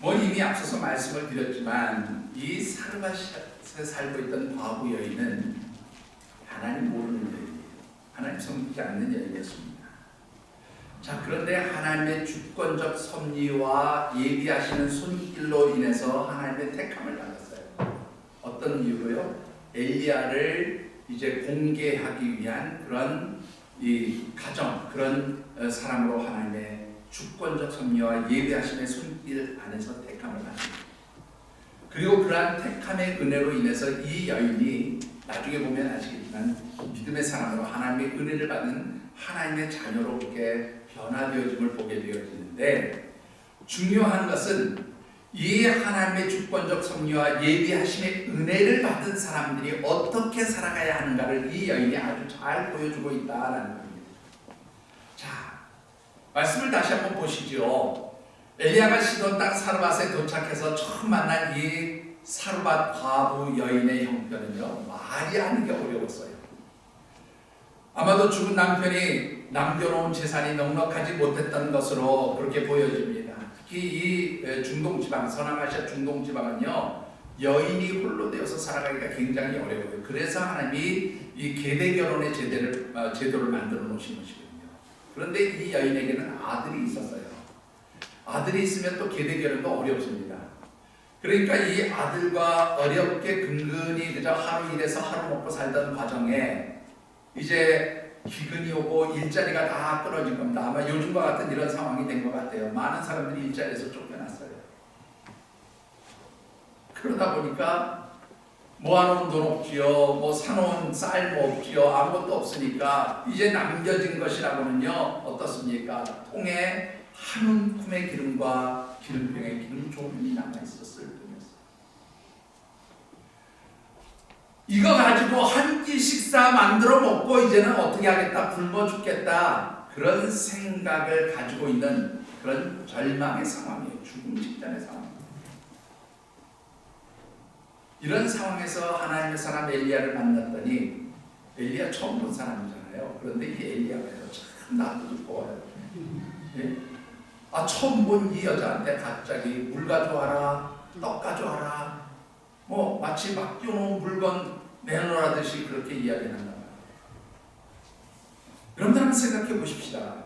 이미 앞서서 말씀을 드렸지만 이 사르밧에 살고 있던 과부 여인은 하나님 모르는 여인이에요. 하나님 섬기지 않는 여인이었습니다. 자, 그런데 하나님의 주권적 섭리와 예비하시는 손길로 인해서 하나님의 택함을 받았어요. 어떤 이유로요? 엘리야를 이제 공개하기 위한 그런 이 가정, 그런 사람으로 하나님의 주권적 섭리와 예비하심의 손길 안에서 택함을 받습니다. 그리고 그러한 택함의 은혜로 인해서 이 여인이 나중에 보면 아시겠지만 믿음의 사람으로 하나님의 은혜를 받는 하나님의 자녀로 그렇게 변화되어짐을 보게 되어지는데, 중요한 것은 이 하나님의 주권적 섭리와 예비하심의 은혜를 받은 사람들이 어떻게 살아가야 하는가를 이 여인이 아주 잘 보여주고 있다는 겁니다. 자, 말씀을 다시 한번 보시죠. 엘리야가 시돈 땅 사르밧에 도착해서 처음 만난 이 사르밧 과부 여인의 형편은요, 말이 하는 게 어려웠어요. 아마도 죽은 남편이 남겨놓은 재산이 넉넉하지 못했던 것으로 그렇게 보여집니다. 특히 이 중동지방, 서남아시아 중동지방은요, 여인이 홀로 되어서 살아가기가 굉장히 어려워요. 그래서 하나님이 이 계대 결혼의 제도를 만들어 놓으신 것이거든요. 그런데 이 여인에게는 아들이 있었어요. 아들이 있으면 또 계대 결혼도 어렵습니다. 그러니까 이 아들과 어렵게 근근히 그저 하루 일해서 하루 먹고 살던 과정에 이제 기근이 오고 일자리가 다 끊어진 겁니다. 아마 요즘과 같은 이런 상황이 된 것 같아요. 많은 사람들이 일자리에서 쫓겨났어요. 그러다 보니까 모아놓은 돈 없지요, 사놓은 쌀 없지요, 아무것도 없으니까 이제 남겨진 것이라고는요, 어떻습니까? 통에 한 움큼의 기름과 기름병에 기름 조금이 남아있었을 뿐이었어요. 이거 가지고 한 끼 식사 만들어 먹고 이제는 어떻게 하겠다, 굶어 죽겠다, 그런 생각을 가지고 있는 그런 절망의 상황이에요. 죽음 직전의 상황입니다. 이런 상황에서 하나님의 사람 엘리야를 만났더니, 엘리야 처음 본 사람이잖아요. 그런데 이 엘리야가 참 낯뜨겁고, 예? 처음 본 이 여자한테 갑자기 물 가져와라, 떡 가져와라, 마치 맡겨놓은 물건 내놓으라듯이 그렇게 이야기한단 말이에요. 여러분들 한번 생각해 보십시다.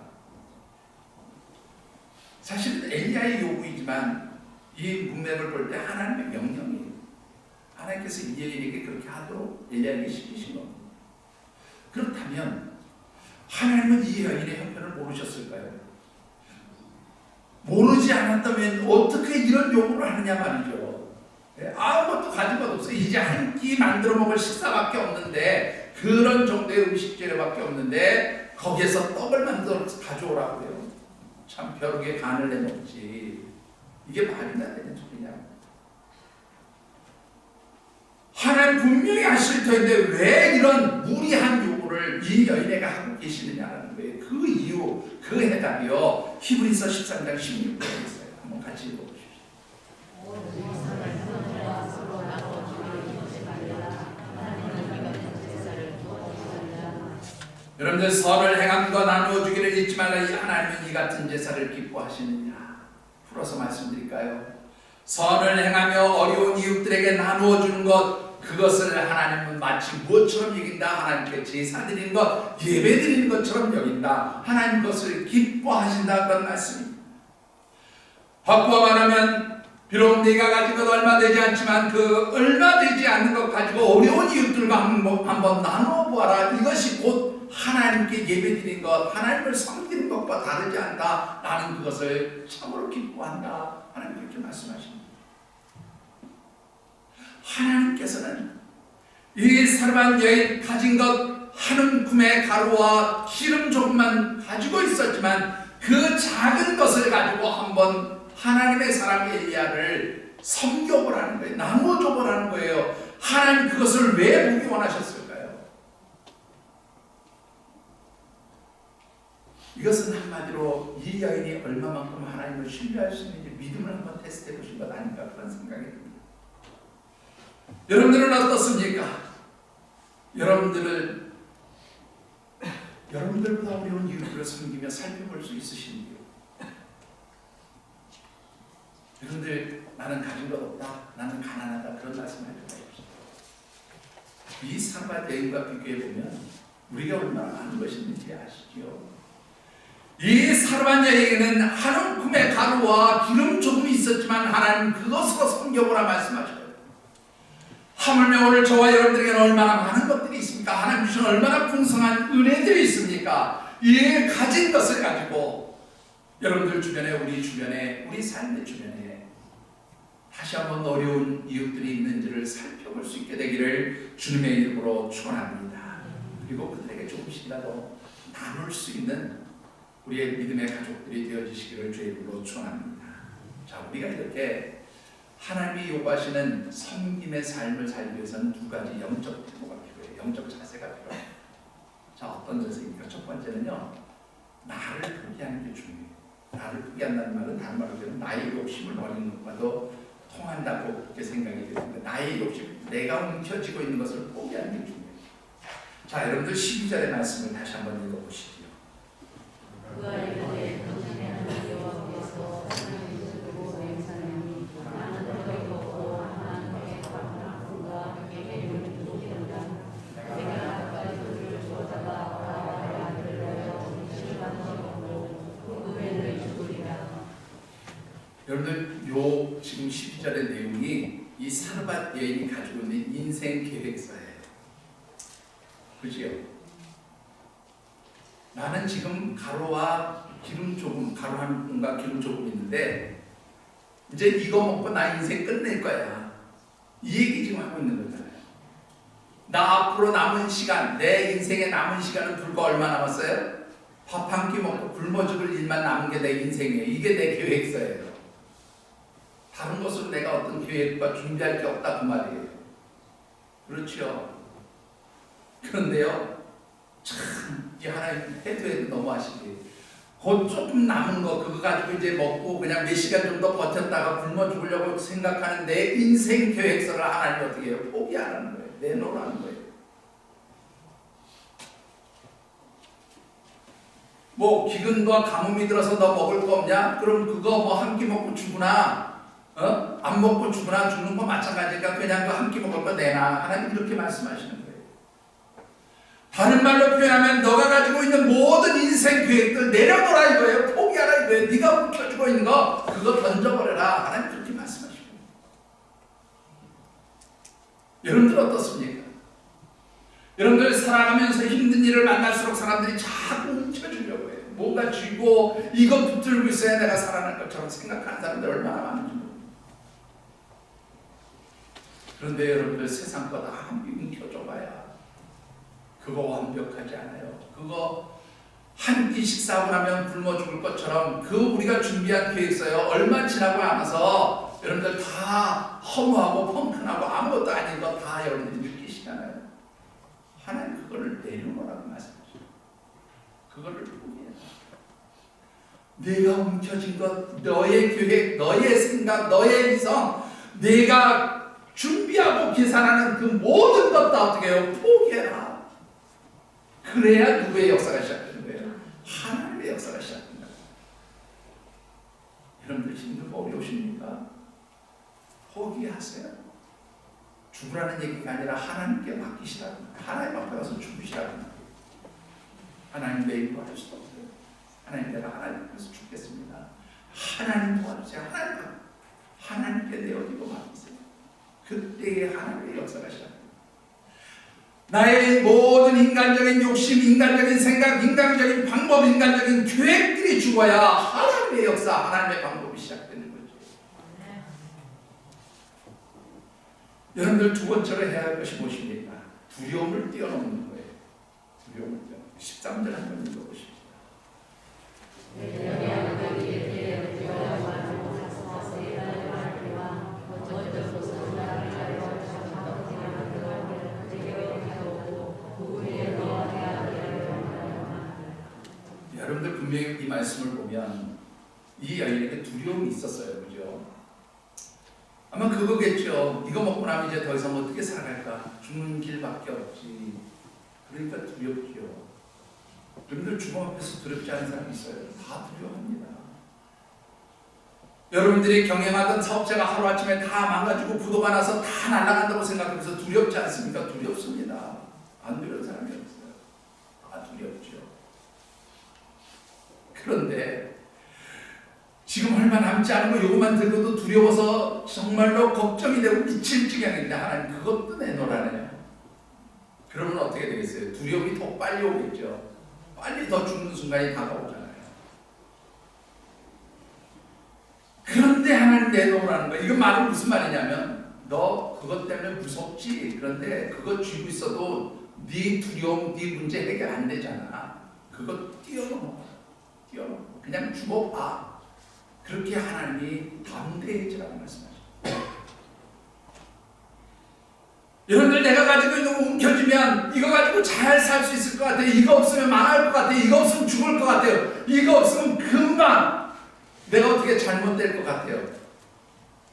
사실은 엘리야의 요구이지만 이 문맥을 볼 때 하나님의 명령이에요. 하나님께서 이 여인에게 그렇게 하도록 엘리야에게 시키신 겁니다. 그렇다면 하나님은 이 여인의 형편을 모르셨을까요? 모르지 않았다면 어떻게 이런 요구를 하느냐 말이죠. 아무것도 가진 것 없어요. 이제 한 끼 만들어 먹을 식사밖에 없는데, 그런 정도의 음식 재료밖에 없는데 거기에서 떡을 만들어 가져오라고요. 참 벼룩에 간을 내먹지. 이게 말이 나 되는 소리냐. 하나님 분명히 하실 터인데 왜 이런 무리한 요구를 이 여인에게 하고 계시느냐는 거예요. 그 이유, 그 해답이요, 히브리서 13장 16절에 있어요. 한번 같이 읽어보십시오. 여러분들, 선을 행함과 나누어 주기를 잊지 말라. 이 하나님은 이 같은 제사를 기뻐하시느냐. 풀어서 말씀드릴까요? 선을 행하며 어려운 이웃들에게 나누어 주는 것, 그것을 하나님은 마치 무엇처럼 여긴다? 하나님께 제사 드리는 것, 예배 드리는 것처럼 여긴다. 하나님 그것을 기뻐하신다. 그런 말씀입니다. 바꾸어 말하면 비록 네가 가진 것 얼마 되지 않지만 그 얼마 되지 않는 것 가지고 어려운 이웃들과 한번 나누어 보아라. 이것이 곧 하나님께 예배드리는 것, 하나님을 섬기는 것과 다르지 않다. 나는 그것을 참으로 기뻐한다. 하나님 그렇게 말씀하십니다. 하나님께서는 이 사람한 여인 가진 것 한 움큼의 가루와 기름 조금만 가지고 있었지만 그 작은 것을 가지고 한번 하나님의 사람 엘리야를 섬겨보라는 거예요. 나누어줘보라는 거예요. 하나님 그것을 왜 보기 원하셨을까요? 이것은 한마디로 이 여인이 얼마만큼 하나님을 신뢰할 수 있는지 믿음을 한번 테스트해 보신 것 아닌가, 그런 생각이 듭니다. 여러분들은 어떻습니까? 여러분들보다 어려운 이웃들을 섬기며 살펴볼 수 있으신지요? 여러분들, 나는 가진 것 없다, 나는 가난하다, 그런 말씀을 해주세요. 이 사람과 대응과 비교해보면 우리가 얼마나 많은 것인지 아시죠? 이 사람한 여인에게는 한 움큼의 가루와 기름 조금이 있었지만 하나님 그것으로 섬겨보라 말씀하셔요. 하물며 오늘 저와 여러분들에게는 얼마나 많은 것들이 있습니까? 하나님 주신 얼마나 풍성한 은혜들이 있습니까? 이 가진 것을 가지고 여러분들 주변에, 우리 주변에, 우리 삶의 주변에 다시 한번 어려운 이웃들이 있는지를 살펴볼 수 있게 되기를 주님의 이름으로 축원합니다. 그리고 그들에게 조금씩이라도 나눌 수 있는 우리의 믿음의 가족들이 되어주시기를 주의 이름으로 축원합니다. 자, 우리가 이렇게 하나님이 요구하시는 섬김의 삶을 살기 위해서는 두 가지 영적 태도가 필요해요. 영적 자세가 필요해요. 자, 어떤 자세입니까? 첫 번째는요, 나를 포기하는 게 중요해요. 나를 포기한다는 말은 다른 말로 하면 나의 욕심을 버리는 것과도 통한다고 그렇게 생각이 됩니다. 나의 욕심, 내가 움켜쥐고 있는 것을 포기하는 게 중요해요. 자, 여러분들 12절의 말씀을 다시 한번 읽어보시죠. 여러분들, 요 지금 12절의 내용이 이 사르밧 여인이 가지고 있는 인생 계획서예요. 그죠? 나는 지금 가루와 기름 조금, 가루 한 움과 기름 조금 있는데 이제 이거 먹고 나 인생 끝낼 거야. 이 얘기 지금 하고 있는 거잖아요. 나 앞으로 남은 시간, 내 인생에 남은 시간은 불과 얼마 남았어요? 밥 한 끼 먹고 굶어 죽을 일만 남은 게 내 인생이에요. 이게 내 계획서예요. 다른 것으로 내가 어떤 계획과 준비할 게 없다, 그 말이에요. 그렇죠? 그런데요, 참, 이 하나님 해도 너무 아시게, 곧 조금 남은 거, 그거 가지고 이제 먹고 그냥 몇 시간 정도 버텼다가 굶어 죽으려고 생각하는 내 인생 계획서를 하나님 어떻게 해요? 포기하라는 거예요. 내놓으라는 거예요. 뭐 기근과 가뭄이 들어서 너 먹을 거 없냐? 그럼 그거 뭐 한 끼 먹고 죽으나, 안 먹고 죽으나 죽는 거 마찬가지니까 그냥 그 한 끼 먹을 거 내놔. 하나님 이렇게 말씀하시는 거예요. 다른 말로 표현하면 너가 가지고 있는 모든 인생 계획들 내려놓으라 이거예요. 포기하라 이거예요. 네가 움켜쥐고 있는 거 그거 던져버려라. 하나님 그렇게 말씀하시고. 여러분들 어떻습니까? 여러분들 살아가면서 힘든 일을 만날수록 사람들이 자꾸 움켜쥐려고 해요. 뭔가 쥐고 이거 붙들고 있어야 내가 살아날 것처럼 생각하는 사람들 얼마나 많은지 모릅니다. 그런데 여러분들 세상 것 아무리 움켜줘봐야 그거 완벽하지 않아요. 그거 한 끼 식사하고 나면 굶어 죽을 것처럼 그 우리가 준비한 계획서요. 얼마 지나고 나서 여러분들 다 허무하고 펑크나고 아무것도 아닌 거 다 여러분들이 느끼시잖아요. 하나님 그거를 내려놓으라고 말씀하셔요. 그거를 포기해라. 내가 움켜쥔 것, 너의 계획, 너의 생각, 너의 이성, 내가 준비하고 계산하는 그 모든 것 다 어떻게 해요? 포기해라. 그래야 누구의 역사가 시작되는 거예요? 하나님의 역사가 시작된다. 여러분들 힘들고 어려우십니까? 포기하세요. 죽으라는 얘기가 아니라 하나님께 맡기시라고. 하나님 앞에 가서 죽으시라고. 하나님 내 일로 할 수도 없어요. 하나님 내가 하나님 앞에서 죽겠습니다. 하나님 도와주세요. 하나님께 내어드리고 맡기세요. 그때의 하나님의 역사가 시작됩니다. 나의 모든 인간적인 욕심, 인간적인 생각, 인간적인 방법, 인간적인 계획들이 죽어야 하나님의 역사, 하나님의 방법이 시작되는 거죠. 여러분들 두 번째로 해야 할 것이 무엇입니까? 두려움을 뛰어넘는 거예요. 두려움을 뛰어넘는 거예요. 13절 한번 읽어보십시오. 여러분들 분명히 이 말씀을 보면 이 여인에게 두려움이 있었어요. 그죠? 아마 그거겠죠. 이거 먹고 나면 이제 더 이상 어떻게 살아갈까? 죽는 길밖에 없지. 그러니까 두렵죠. 여러분들 죽음 앞에서 두렵지 않은 사람이 있어요? 다 두려워합니다. 여러분들이 경영하던 사업체가 하루아침에 다 망가지고 부도가 나서 다 날아간다고 생각해서 두렵지 않습니까? 두렵습니다. 안 두려운 사람이 없어요. 다 두렵죠. 그런데 지금 얼마 남지 않은 거 요것만 들고도 두려워서 정말로 걱정이 되고 미칠 지경인데 하나님 그것도 내놓으라네요. 그러면 어떻게 되겠어요? 두려움이 더 빨리 오겠죠. 빨리 더 죽는 순간이 다가오잖아요. 그런데 하나님 내놓으라는 거예요. 이건 말은 무슨 말이냐면 너 그것 때문에 무섭지. 그런데 그거 쥐고 있어도 네 두려움, 네 문제 해결 안 되잖아. 그거 뛰어넘어. 그냥 죽어봐. 그렇게 하나님이 담대해지라고 말씀하십니다. 여러분들 내가 가지고 있는 거 움켜쥐면 이거 가지고 잘 살 수 있을 것 같아요. 이거 없으면 망할 것 같아요. 이거 없으면 죽을 것 같아요. 이거 없으면 금방 내가 어떻게 잘못될 것 같아요.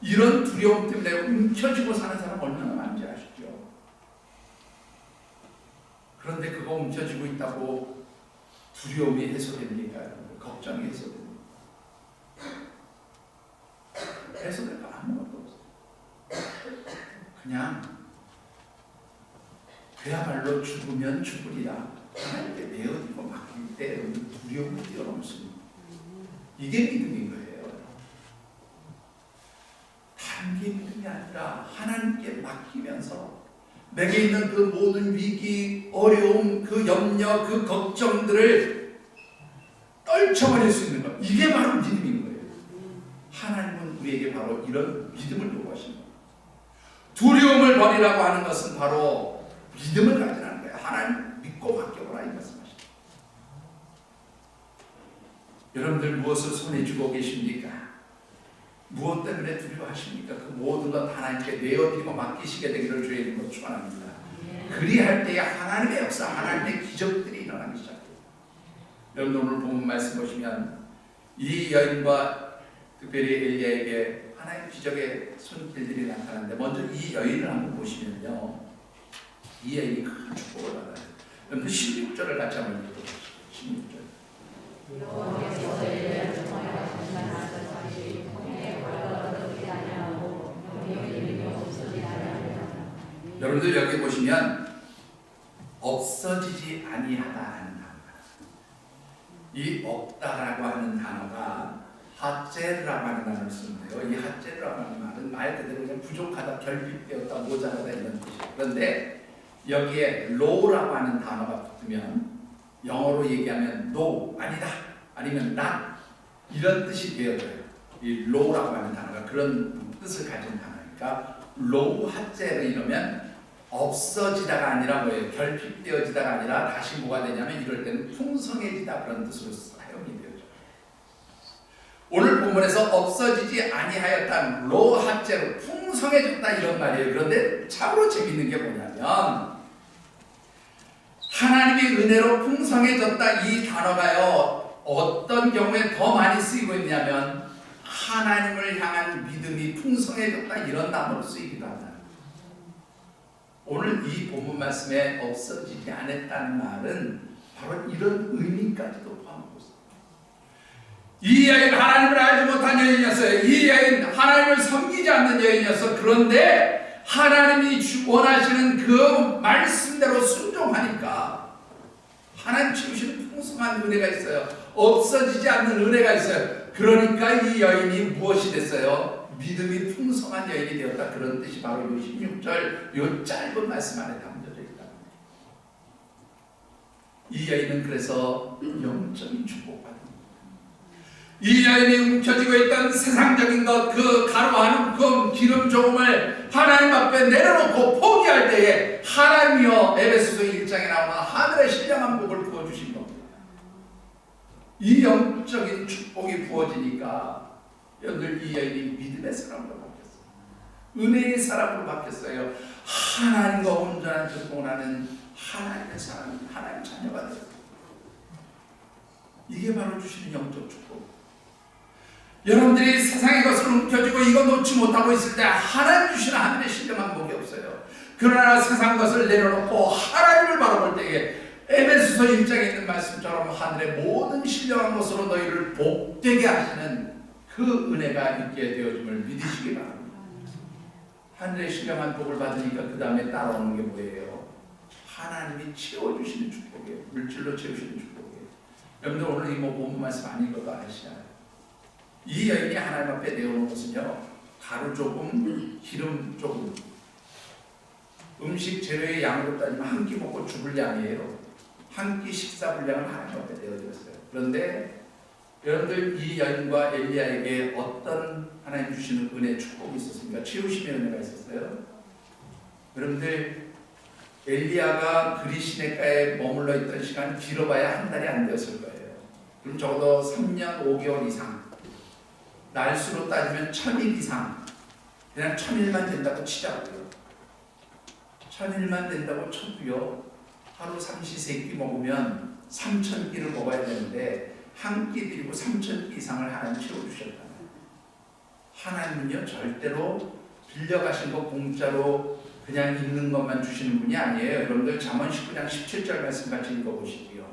이런 두려움 때문에 움켜쥐고 사는 사람 얼마나 많은지 아시죠? 그런데 그거 움켜쥐고 있다고 두려움이 해소됩니까? 걱정이 해소됩니다. 해소될 거 아무것도 없어요. 그냥 그야말로 죽으면 죽으리라. 하나님께 내어드리고 맡길 때 두려움을 뛰어넘습니다. 이게 믿음인 거예요. 다른 게 믿음이 아니라 하나님께 맡기면서 내게 있는 그 모든 위기, 어려움, 그 염려, 그 걱정들을 떨쳐버릴 수 있는 것. 이게 바로 믿음인 거예요. 하나님은 우리에게 바로 이런 믿음을 요구하십니다. 두려움을 버리라고 하는 것은 바로 믿음을 가지라는 거예요. 하나님 믿고 맡겨보라 이 말씀하십니다. 여러분들 무엇을 손에 쥐고 계십니까? 무엇 때문에 두려워하십니까? 그 모든 것 하나님께 내어드리고 맡기시게 되기를 주의 이름으로 축원합니다. 그리할 때에 하나님의 역사, 하나님의 기적들이 일어나기 시작합니다. 여러분 오늘 본문 말씀 보시면 이 여인과 특별히 엘리야에게 하나님의 기적의 손길들이 나타나는데 먼저 이 여인을 한번 보시면요. 이 여인이 큰 축복을 받아요. 여러분 16절을 같이 한번 읽어보시죠. 16절. 여러분들 여기 보시면 없어지지 아니하다 하는 단어. 이 없다라고 하는 단어가 하체르라고 하는 단어를 쓰는데요. 이 하체르라고 하는 말은 말 그대로 그냥 부족하다, 결핍되었다, 모자라다 이런 뜻이에요. 그런데 여기에 low라고 하는 단어가 붙으면 영어로 얘기하면 no, 아니다, 아니면 not 이런 뜻이 되어져요. 이 low라고 하는 단어가 그런 뜻을 가진 단어니까 low 하체르 이러면 없어지다가 아니라 뭐예요? 결핍되어지다가 아니라 다시 뭐가 되냐면 이럴 때는 풍성해지다 그런 뜻으로 사용이 되죠. 오늘 본문에서 없어지지 아니하였다, 로 합제로 풍성해졌다 이런 말이에요. 그런데 참으로 재밌는 게 뭐냐면 하나님의 은혜로 풍성해졌다 이 단어가요 어떤 경우에 더 많이 쓰이고 있냐면 하나님을 향한 믿음이 풍성해졌다 이런 단어로 쓰이기도 합니다. 오늘 이 본문 말씀에 없어지지 않았다는 말은 바로 이런 의미까지도 포함하고 있습니다. 이 여인 하나님을 알지 못한 여인이었어요. 이 여인 하나님을 섬기지 않는 여인이었어. 그런데 하나님이 원하시는 그 말씀대로 순종하니까 하나님 주시는 풍성한 은혜가 있어요. 없어지지 않는 은혜가 있어요. 그러니까 이 여인이 무엇이 됐어요? 믿음이 풍성한 여인이 되었다. 그런 뜻이 바로 이 16절 이 짧은 말씀 안에 담겨져 있다. 이 여인은 그래서 영적인 축복받은 이 여인이 움켜쥐고 있던 세상적인 것, 그 가루하는 그 기름 조금을 하나님 앞에 내려놓고 포기할 때에 하나님이여 에베소서 1장에 나오는 하늘의 신령한 복을 부어주신 겁니다. 이 영적인 축복이 부어지니까 여러분들 이 여인이 믿음의 사람으로 바뀌었어요. 은혜의 사람으로 바뀌었어요. 하나님과 온전한 전통을 하는 하나님의 사람, 하나님의 자녀가 되었어요. 이게 바로 주시는 영적 축복. 여러분들이 세상의 것을 움켜쥐고 이거 놓지 못하고 있을 때 하나님 주시는 하늘의 신령한 복이 없어요. 그러나 세상 것을 내려놓고 하나님을 바라볼 때에 에베소서 1장에 있는 말씀처럼 하늘의 모든 신령한 것으로 너희를 복되게 하시는 그 은혜가 있게 되어짐을 믿으시기 바랍니다. 하늘의 신령한 복을 받으니까 그 다음에 따라오는 게 뭐예요? 하나님이 채워주시는 축복이에요. 물질로 채우시는 축복이에요. 여러분들 오늘 이 본문 말씀 아닌 것도 아시나요? 이 여인이 하나님 앞에 내어놓은 것은요 가루 조금, 기름 조금, 음식 재료의 양으로 따지면 한 끼 먹고 죽을 양이에요. 한 끼 식사 분량을 하나님 앞에 내어드렸어요. 그런데 여러분들 이 여인과 엘리야에게 어떤 하나님 주시는 은혜 축복이 있었습니까? 채우심의 은혜가 있었어요. 여러분들 엘리야가 그리시네가에 머물러 있던 시간 길어봐야 한 달이 안 되었을 거예요. 그럼 적어도 3년 5개월 이상, 날수로 따지면 1000일 이상, 그냥 1000일만 된다고 치자고요. 1000일만 된다고 쳐도요 하루 삼시세끼 먹으면 3000끼를 먹어야 되는데 한 끼 드리고 3000끼 이상을 하나님 채워주셨다. 하나님은요 절대로 빌려가신 거 공짜로 그냥 있는 것만 주시는 분이 아니에요. 여러분들 잠언 19장 17절 말씀 같이 읽어보시고요.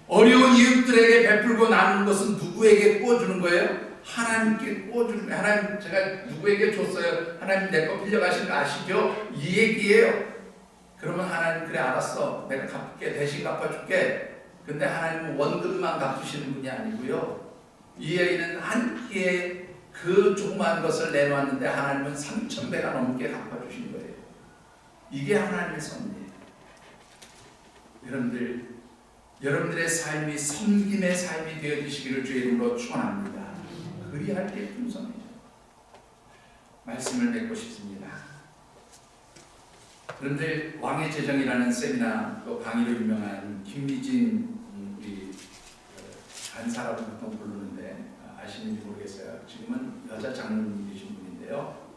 어려운 이웃들에게 베풀고 나누는 것은 누구에게 구워주는 거예요? 하나님께 구워주는 거예요. 하나님 제가 누구에게 줬어요? 하나님 내 거 빌려가신 거 아시죠? 이 얘기예요. 그러면 하나님 그래 알았어 내가 갚을게 대신 갚아줄게. 근데 하나님은 원금만 갚으시는 분이 아니고요. 이 여인은 한 끼에 그 조그만 것을 내놓았는데 하나님은 3000배가 넘게 갚아주신 거예요. 이게 하나님의 섭리예요. 여러분들의 삶이 섬김의 삶이 되어지시기를 주의 이름으로 축원합니다. 그리할 때 풍성해져. 말씀을 맺고 싶습니다. 그런데 왕의 재정이라는 세미나 또 강의로 유명한 김미진 우리 간사라고 보통 부르는데 아시는지 모르겠어요. 지금은 여자 장로님이신 분인데요.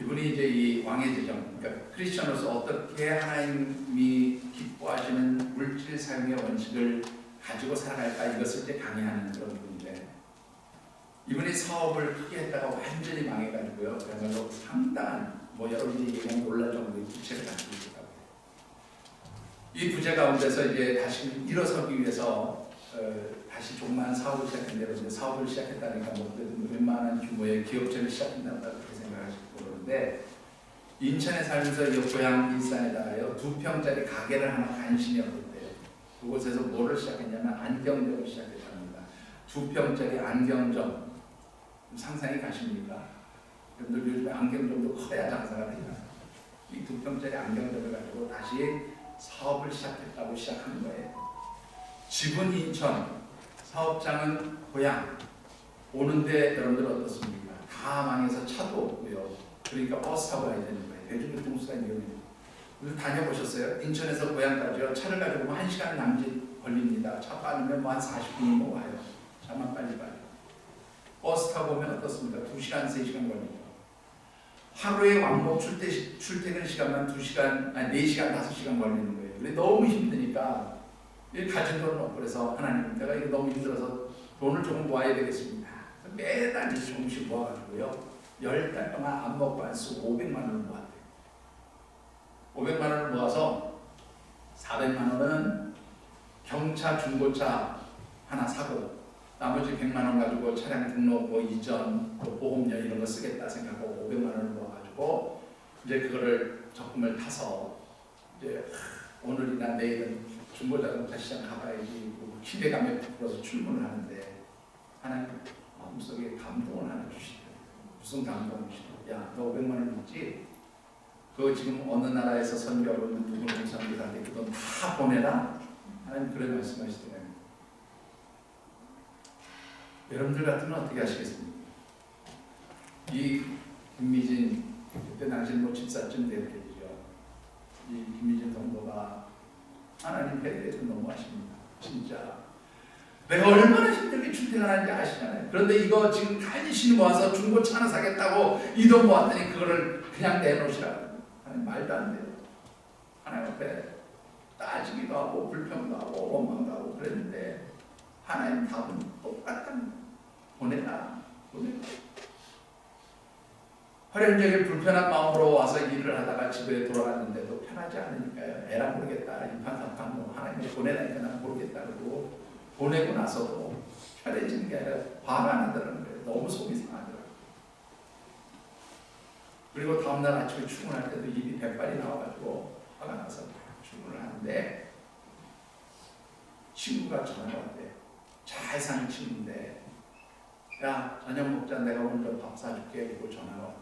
이분이 이제 이 왕의 재정, 그러니까 크리스천으로서 어떻게 하나님이 기뻐하시는 물질 사용의 원칙을 가지고 살아갈까 이것을 이제 강의하는 그런 분인데 이분이 사업을 크게 했다가 완전히 망해가지고요. 그야말로 상당한 여러분이 얘기하면 놀랄 정도의 부채를 갖고 있다고 해요. 이 부채 가운데서 이제 다시 일어서기 위해서 다시 조그마한 사업을 시작했는데 이제 사업을 시작했다니까 뭐 웬만한 규모의 기업체를 시작한다고 그렇게 생각하시고 그러는데 인천에 살면서 이 고향 일산에다가요 2평짜리 가게를 하나 간신히 얻었대요. 그곳에서 뭐를 시작했냐면 안경점을 시작했답니다. 2평짜리 안경점 상상이 가십니까? 여러분들 요즘에 안경점도 커야 장사가 돼요. 이 2평짜리 안경점을 가지고 다시 사업을 시작했다고 시작한 거예요. 집은 인천, 사업장은 고향. 오는데 여러분들 어떻습니까? 다 망해서 차도 없고요. 그러니까 버스 타고 가야 되는 거예요. 대중교통수가 위험해요. 다녀보셨어요? 인천에서 고향까지요. 차를 가지고 뭐 1시간 남짓 걸립니다. 차 빠르면 뭐 한 40분이면 와요. 차만 빨리. 버스 타고 오면 어떻습니까? 2시간, 3시간 걸립니다. 하루에 왕복 출퇴근 시간만 2시간, 아니 4시간, 5시간 걸리는 거예요. 근데 너무 힘드니까 가진 돈은 없고 그래서 하나님 내가 이거 너무 힘들어서 돈을 조금 모아야 되겠습니다. 매달 조금씩 모아가지고요. 10달 동안 안 먹고 안 쓰고 500만 원을 모았대요. 500만 원을 모아서 400만 원은 경차 중고차 하나 사고 나머지 100만 원 가지고 차량 등록, 뭐 이전, 또 보험료 이런 거 쓰겠다 생각하고 500만 원을 모아가지고 이제 그거를 적금을 타서 이제 오늘이나 내일은 중고자동차 시장 가봐야지 기대감에 부풀어서 출근을 하는데 하나님 마음속에 감동을 하나 주시더라고요. 무슨 감동을 주시더라고요. 야, 너 500만 원 있지? 그거 지금 어느 나라에서 선교하고 있는 누구는 공산주의한테 그 돈 다 보내라? 하나님 그런 말씀하시더라고요. 여러분들 같으면 어떻게 하시겠습니까? 이 김미진 그때 당시는 뭐 집사쯤 되었겠죠. 이 김미진 동거가 하나님 배려해서 너무하십니다. 진짜 내가 얼마나 힘들게 출퇴근하는지 아시잖아요. 그런데 이거 지금 간신히 모아서 중고차 하나 사겠다고 이 돈 모았더니 그거를 그냥 내놓으시라고. 하나님 말도 안 돼요. 하나님 앞에 따지기도 하고 불평도 하고 원망도 하고 그랬는데 하나님 답은 똑같은 보내라. 화련적인 불편한 마음으로 와서 일을 하다가 집에 돌아갔는데도 편하지 않으니까요. 에라 모르겠다. 이판삼판 뭐 하나님이 보내라니까 난 모르겠다. 그러고 보내고 나서도 편해지는 게 아니라 화가 나더라는 거예요. 너무 속이 상하더라고요. 그리고 다음날 아침에 출근할 때도 입이 백발이 나와가지고 화가 나서 출근을 하는데 친구가 전화가 왔대요. 잘 사는 친구인데 야 저녁 먹자 내가 먼저 밥 사줄게. 그리고 전화가 왔대요.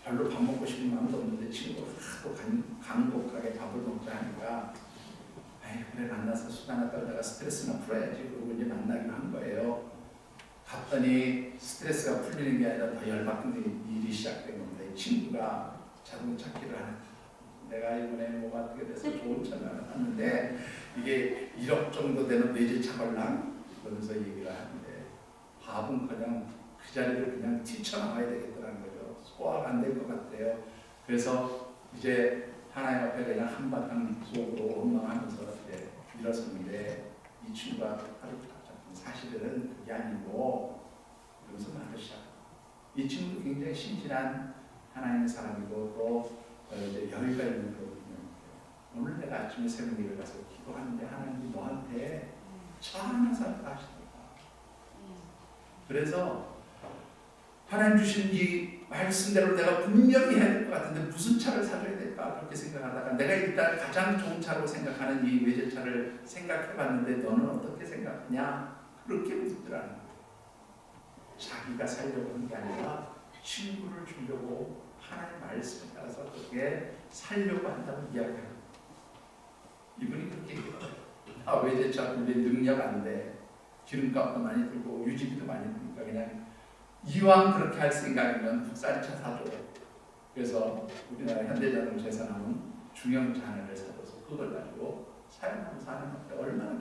별로 밥 먹고 싶은 마음도 없는데 친구가 하도 간곡하게 밥을 먹자 하니까 에이 그래 만나서 수다 하나 떨다가 스트레스나 풀어야지. 그러고 이제 만나기로 한 거예요. 갔더니 스트레스가 풀리는 게 아니라 더 열받는 일이 시작된 겁니다. 이 친구가 자동차 길을 하는 내가 이번에 뭐가 어떻게 돼서 좋은 차를 샀는데 이게 1억 정도 되는 외제차 걸랑 그러면서 얘기를 하는데 밥은커녕 그 자리를 그냥 뛰쳐나와야 되겠더라는 거죠. 소화가 안 될 것 같아요. 그래서 이제 하나님 앞에 그냥 한바탕 속으로 원망하면서 이제 일어섰는데 이 친구가 하루 잡은 사실은 그게 아니고 그러면서 말을 시작합니다. 이 친구도 굉장히 신실한 하나님의 사람이고 또 이제 여유가 있는 거거든요. 오늘 내가 아침에 새벽에 가서 기도하는데 하나님이 너한테 차 하나 살까 하시더라. 그래서 하나님 주신 이 말씀대로 내가 분명히 해야 될 것 같은데 무슨 차를 사줘야 될까 그렇게 생각하다가 내가 일단 가장 좋은 차로 생각하는 이 외제차를 생각해봤는데 너는 어떻게 생각하냐 그렇게 묻더라는 거예요. 자기가 살려고 한 게 아니라 친구를 주려고 하나님의 말씀에 따라서 그렇게 살려고 한다고 이야기합니다. 이분이 그렇게 얘기해요. 아 외제차 근데 능력 안 돼. 기름값도 많이 들고 유지비도 많이 드니까 그냥 이왕 그렇게 할 생각이면 국산차 사줘. 그래서 우리나라 현대자동차에서 나온 중형차 하나를 사줘서 그걸 가지고 사용하면서 하나님한테 얼마나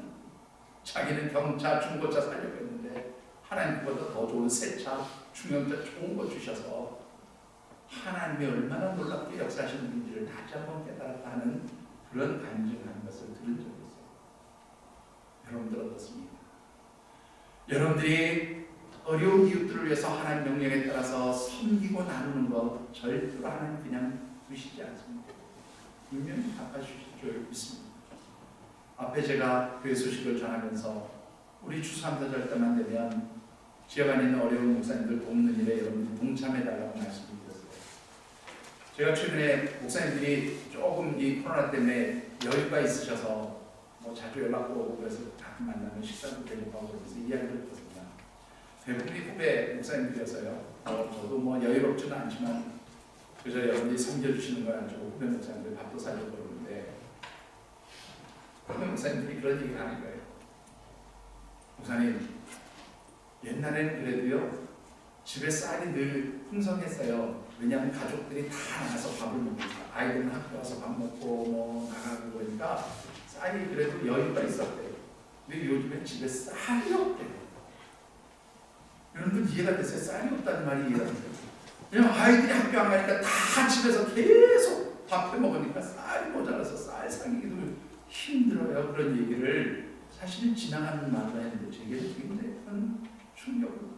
자기는 경차, 중고차 살려고 했는데 하나님 그보다 더 좋은 새 차, 중형차 좋은 거 주셔서 하나님이 얼마나 놀랍게 역사하시는지를 다시 한번 깨달았다는 그런 간증하는 것을 들은 적이 있어요. 여러분들 어떻습니까? 여러분들이 어려운 이웃들을 위해서 하나님 명령에 따라서 섬기고 나누는 것 절대로 하나님 그냥 두시지 않습니다. 분명히 갚아주실 줄 믿습니다. 앞에 제가 교회 소식을 전하면서 우리 추수감사절 때만 되면 지역 안에 있는 어려운 목사님들 돕는 일에 여러분들이 동참해달라고 말씀드렸어요. 제가 최근에 목사님들이 조금 이 코로나 때문에 여유가 있으셔서 뭐 자주 연락도 오고 그래서 가끔 만나면 식사도 되고 하고 그래서 이야기를 듣거든요. 대부분이 후배 목사님들이어서요. 저도 뭐 여유롭지는 않지만 그저 여러분들이 섬겨주시는 걸 아주 후배 목사님들 밥도 사주고 그러는데 후배 목사님들이 그런 얘기를 하는 거예요. 목사님, 옛날에는 그래도요 집에 쌀이 늘 풍성했어요. 왜냐하면 가족들이 다 나가서 밥을 먹으니까 아이들은 학교 와서 밥 먹고 뭐 나가고 그러니까 쌀이 그래도 여유가 있었대요. 근데 요즘엔 집에 쌀이 없대요. 여러분들 이해가 됐어요? 쌀이 없다는 말이 이해가 됐어요. 왜냐면 아이들이 학교 안 가니까 다 집에서 계속 밥 해 먹으니까 쌀이 모자라서 쌀 사기도 힘들어요. 그런 얘기를 사실은 지나가는 말로 했는데 제게 굉장히 큰 충격을.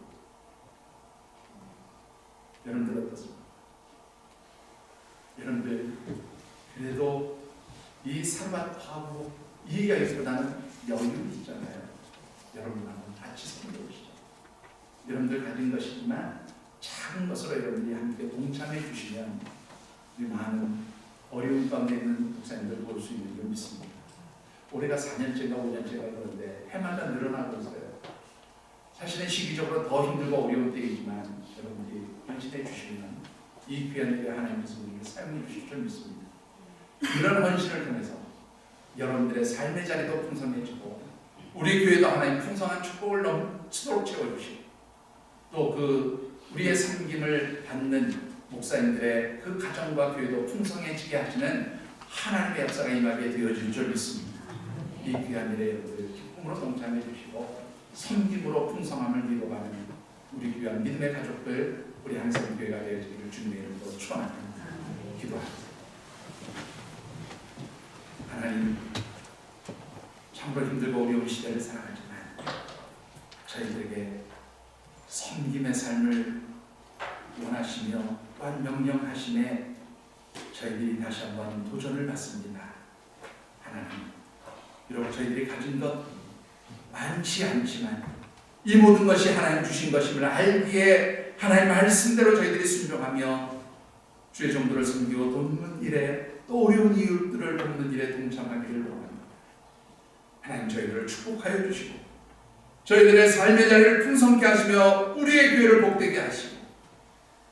여러분들 어떻습니까? 여러분들 그래도 이 사바하고 이 여유보다는 여유 있잖아요. 여러분하고 같이 섬겨보시죠. 여러분들 가진 것이지만 작은 것으로 여러분들이 함께 동참해 주시면 우리 많은 어려운 가운데 있는 목사님들 볼 수 있는 줄 믿습니다. 올해가 4년째가 5년째가 그런데 해마다 늘어나고 있어요. 사실은 시기적으로 더 힘들고 어려운 때이지만 여러분들이 헌신해 주시면 이 귀한 일에 하나님께서 우리를 사용해 주실 줄 믿습니다. 이런 헌신을 통해서 여러분들의 삶의 자리도 풍성해지고 우리 교회도 하나님 풍성한 축복을 넘치도록 채워주시고 또 우리의 섬김을 받는 목사님들의 그 가정과 교회도 풍성해지게 하시는 하나님의 역사가 임하게 되어질 줄 믿습니다. 이 귀한 일에 여러분들 기쁨으로 동참해 주시고 섬김으로 풍성함을 이루어가는 우리 귀한 믿음의 가족들 우리 항상 교회가 되어지기를 주님의 이름으로 축원합니다. 기도합니다. 하나님, 참으로 힘들고 어려운 시대를 살아가지만 저희들에게 섬김의 삶을 원하시며 또한 명령하심에 저희들이 다시 한번 도전을 받습니다. 하나님, 비록 저희들이 가진 것 많지 않지만 이 모든 것이 하나님 주신 것임을 알기에 하나님 말씀대로 저희들이 순종하며 주의 종들을 섬기고 돕는 일에 또 어려운 이웃들을 돕는 일에 동참하기를 원합니다. 하나님 저희들을 축복하여 주시고 저희들의 삶의 자리를 풍성케 하시며 우리의 교회를 복되게 하시고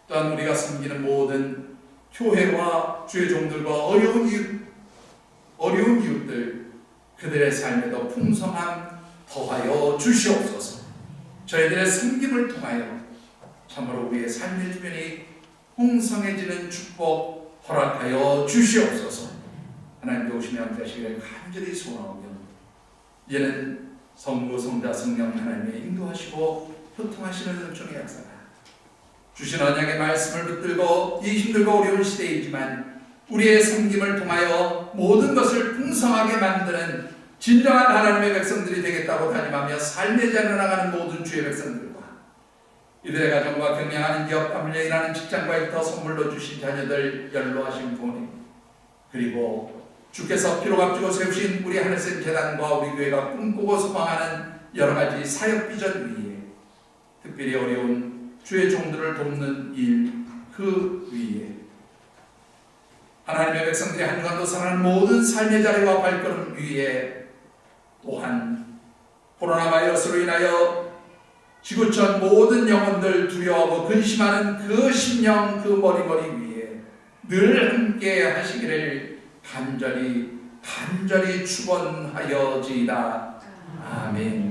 또한 우리가 섬기는 모든 교회와 주의 종들과 어려운 이웃들 그들의 삶에도 풍성함 더하여 주시옵소서. 저희들의 섬김을 통하여 참으로 우리의 삶의 주변이 풍성해지는 축복 허락하여 주시옵소서. 하나님께 오시며 함께하시기를 간절히 소원하오며 이제는 성부 성자 성령 하나님의 인도하시고 교통하시는 은총의 역사가 주신 언약의 말씀을 붙들고 이 힘들고 어려운 시대이지만 우리의 섬김을 통하여 모든 것을 풍성하게 만드는 진정한 하나님의 백성들이 되겠다고 다짐하며 삶의 자리에 나가는 모든 주의 백성들과 이들의 가정과 경영하는 기업, 가문에 일하는 직장과 일터 선물로 주신 자녀들 연로하신 부모님 그리고 주께서 피로 값주고 세우신 우리 하늘샘 재단과 우리 교회가 꿈꾸고 소망하는 여러 가지 사역 비전 위에 특별히 어려운 주의 종들을 돕는 일 그 위에 하나님의 백성들이 한 주간도 살아가는 모든 삶의 자리와 발걸음 위에 또한 코로나 바이러스로 인하여 지구촌 모든 영혼들 두려워하고 근심하는 그 심령 그 머리머리 위에 늘 함께 하시기를 간절히 축원하여지이다. 아멘.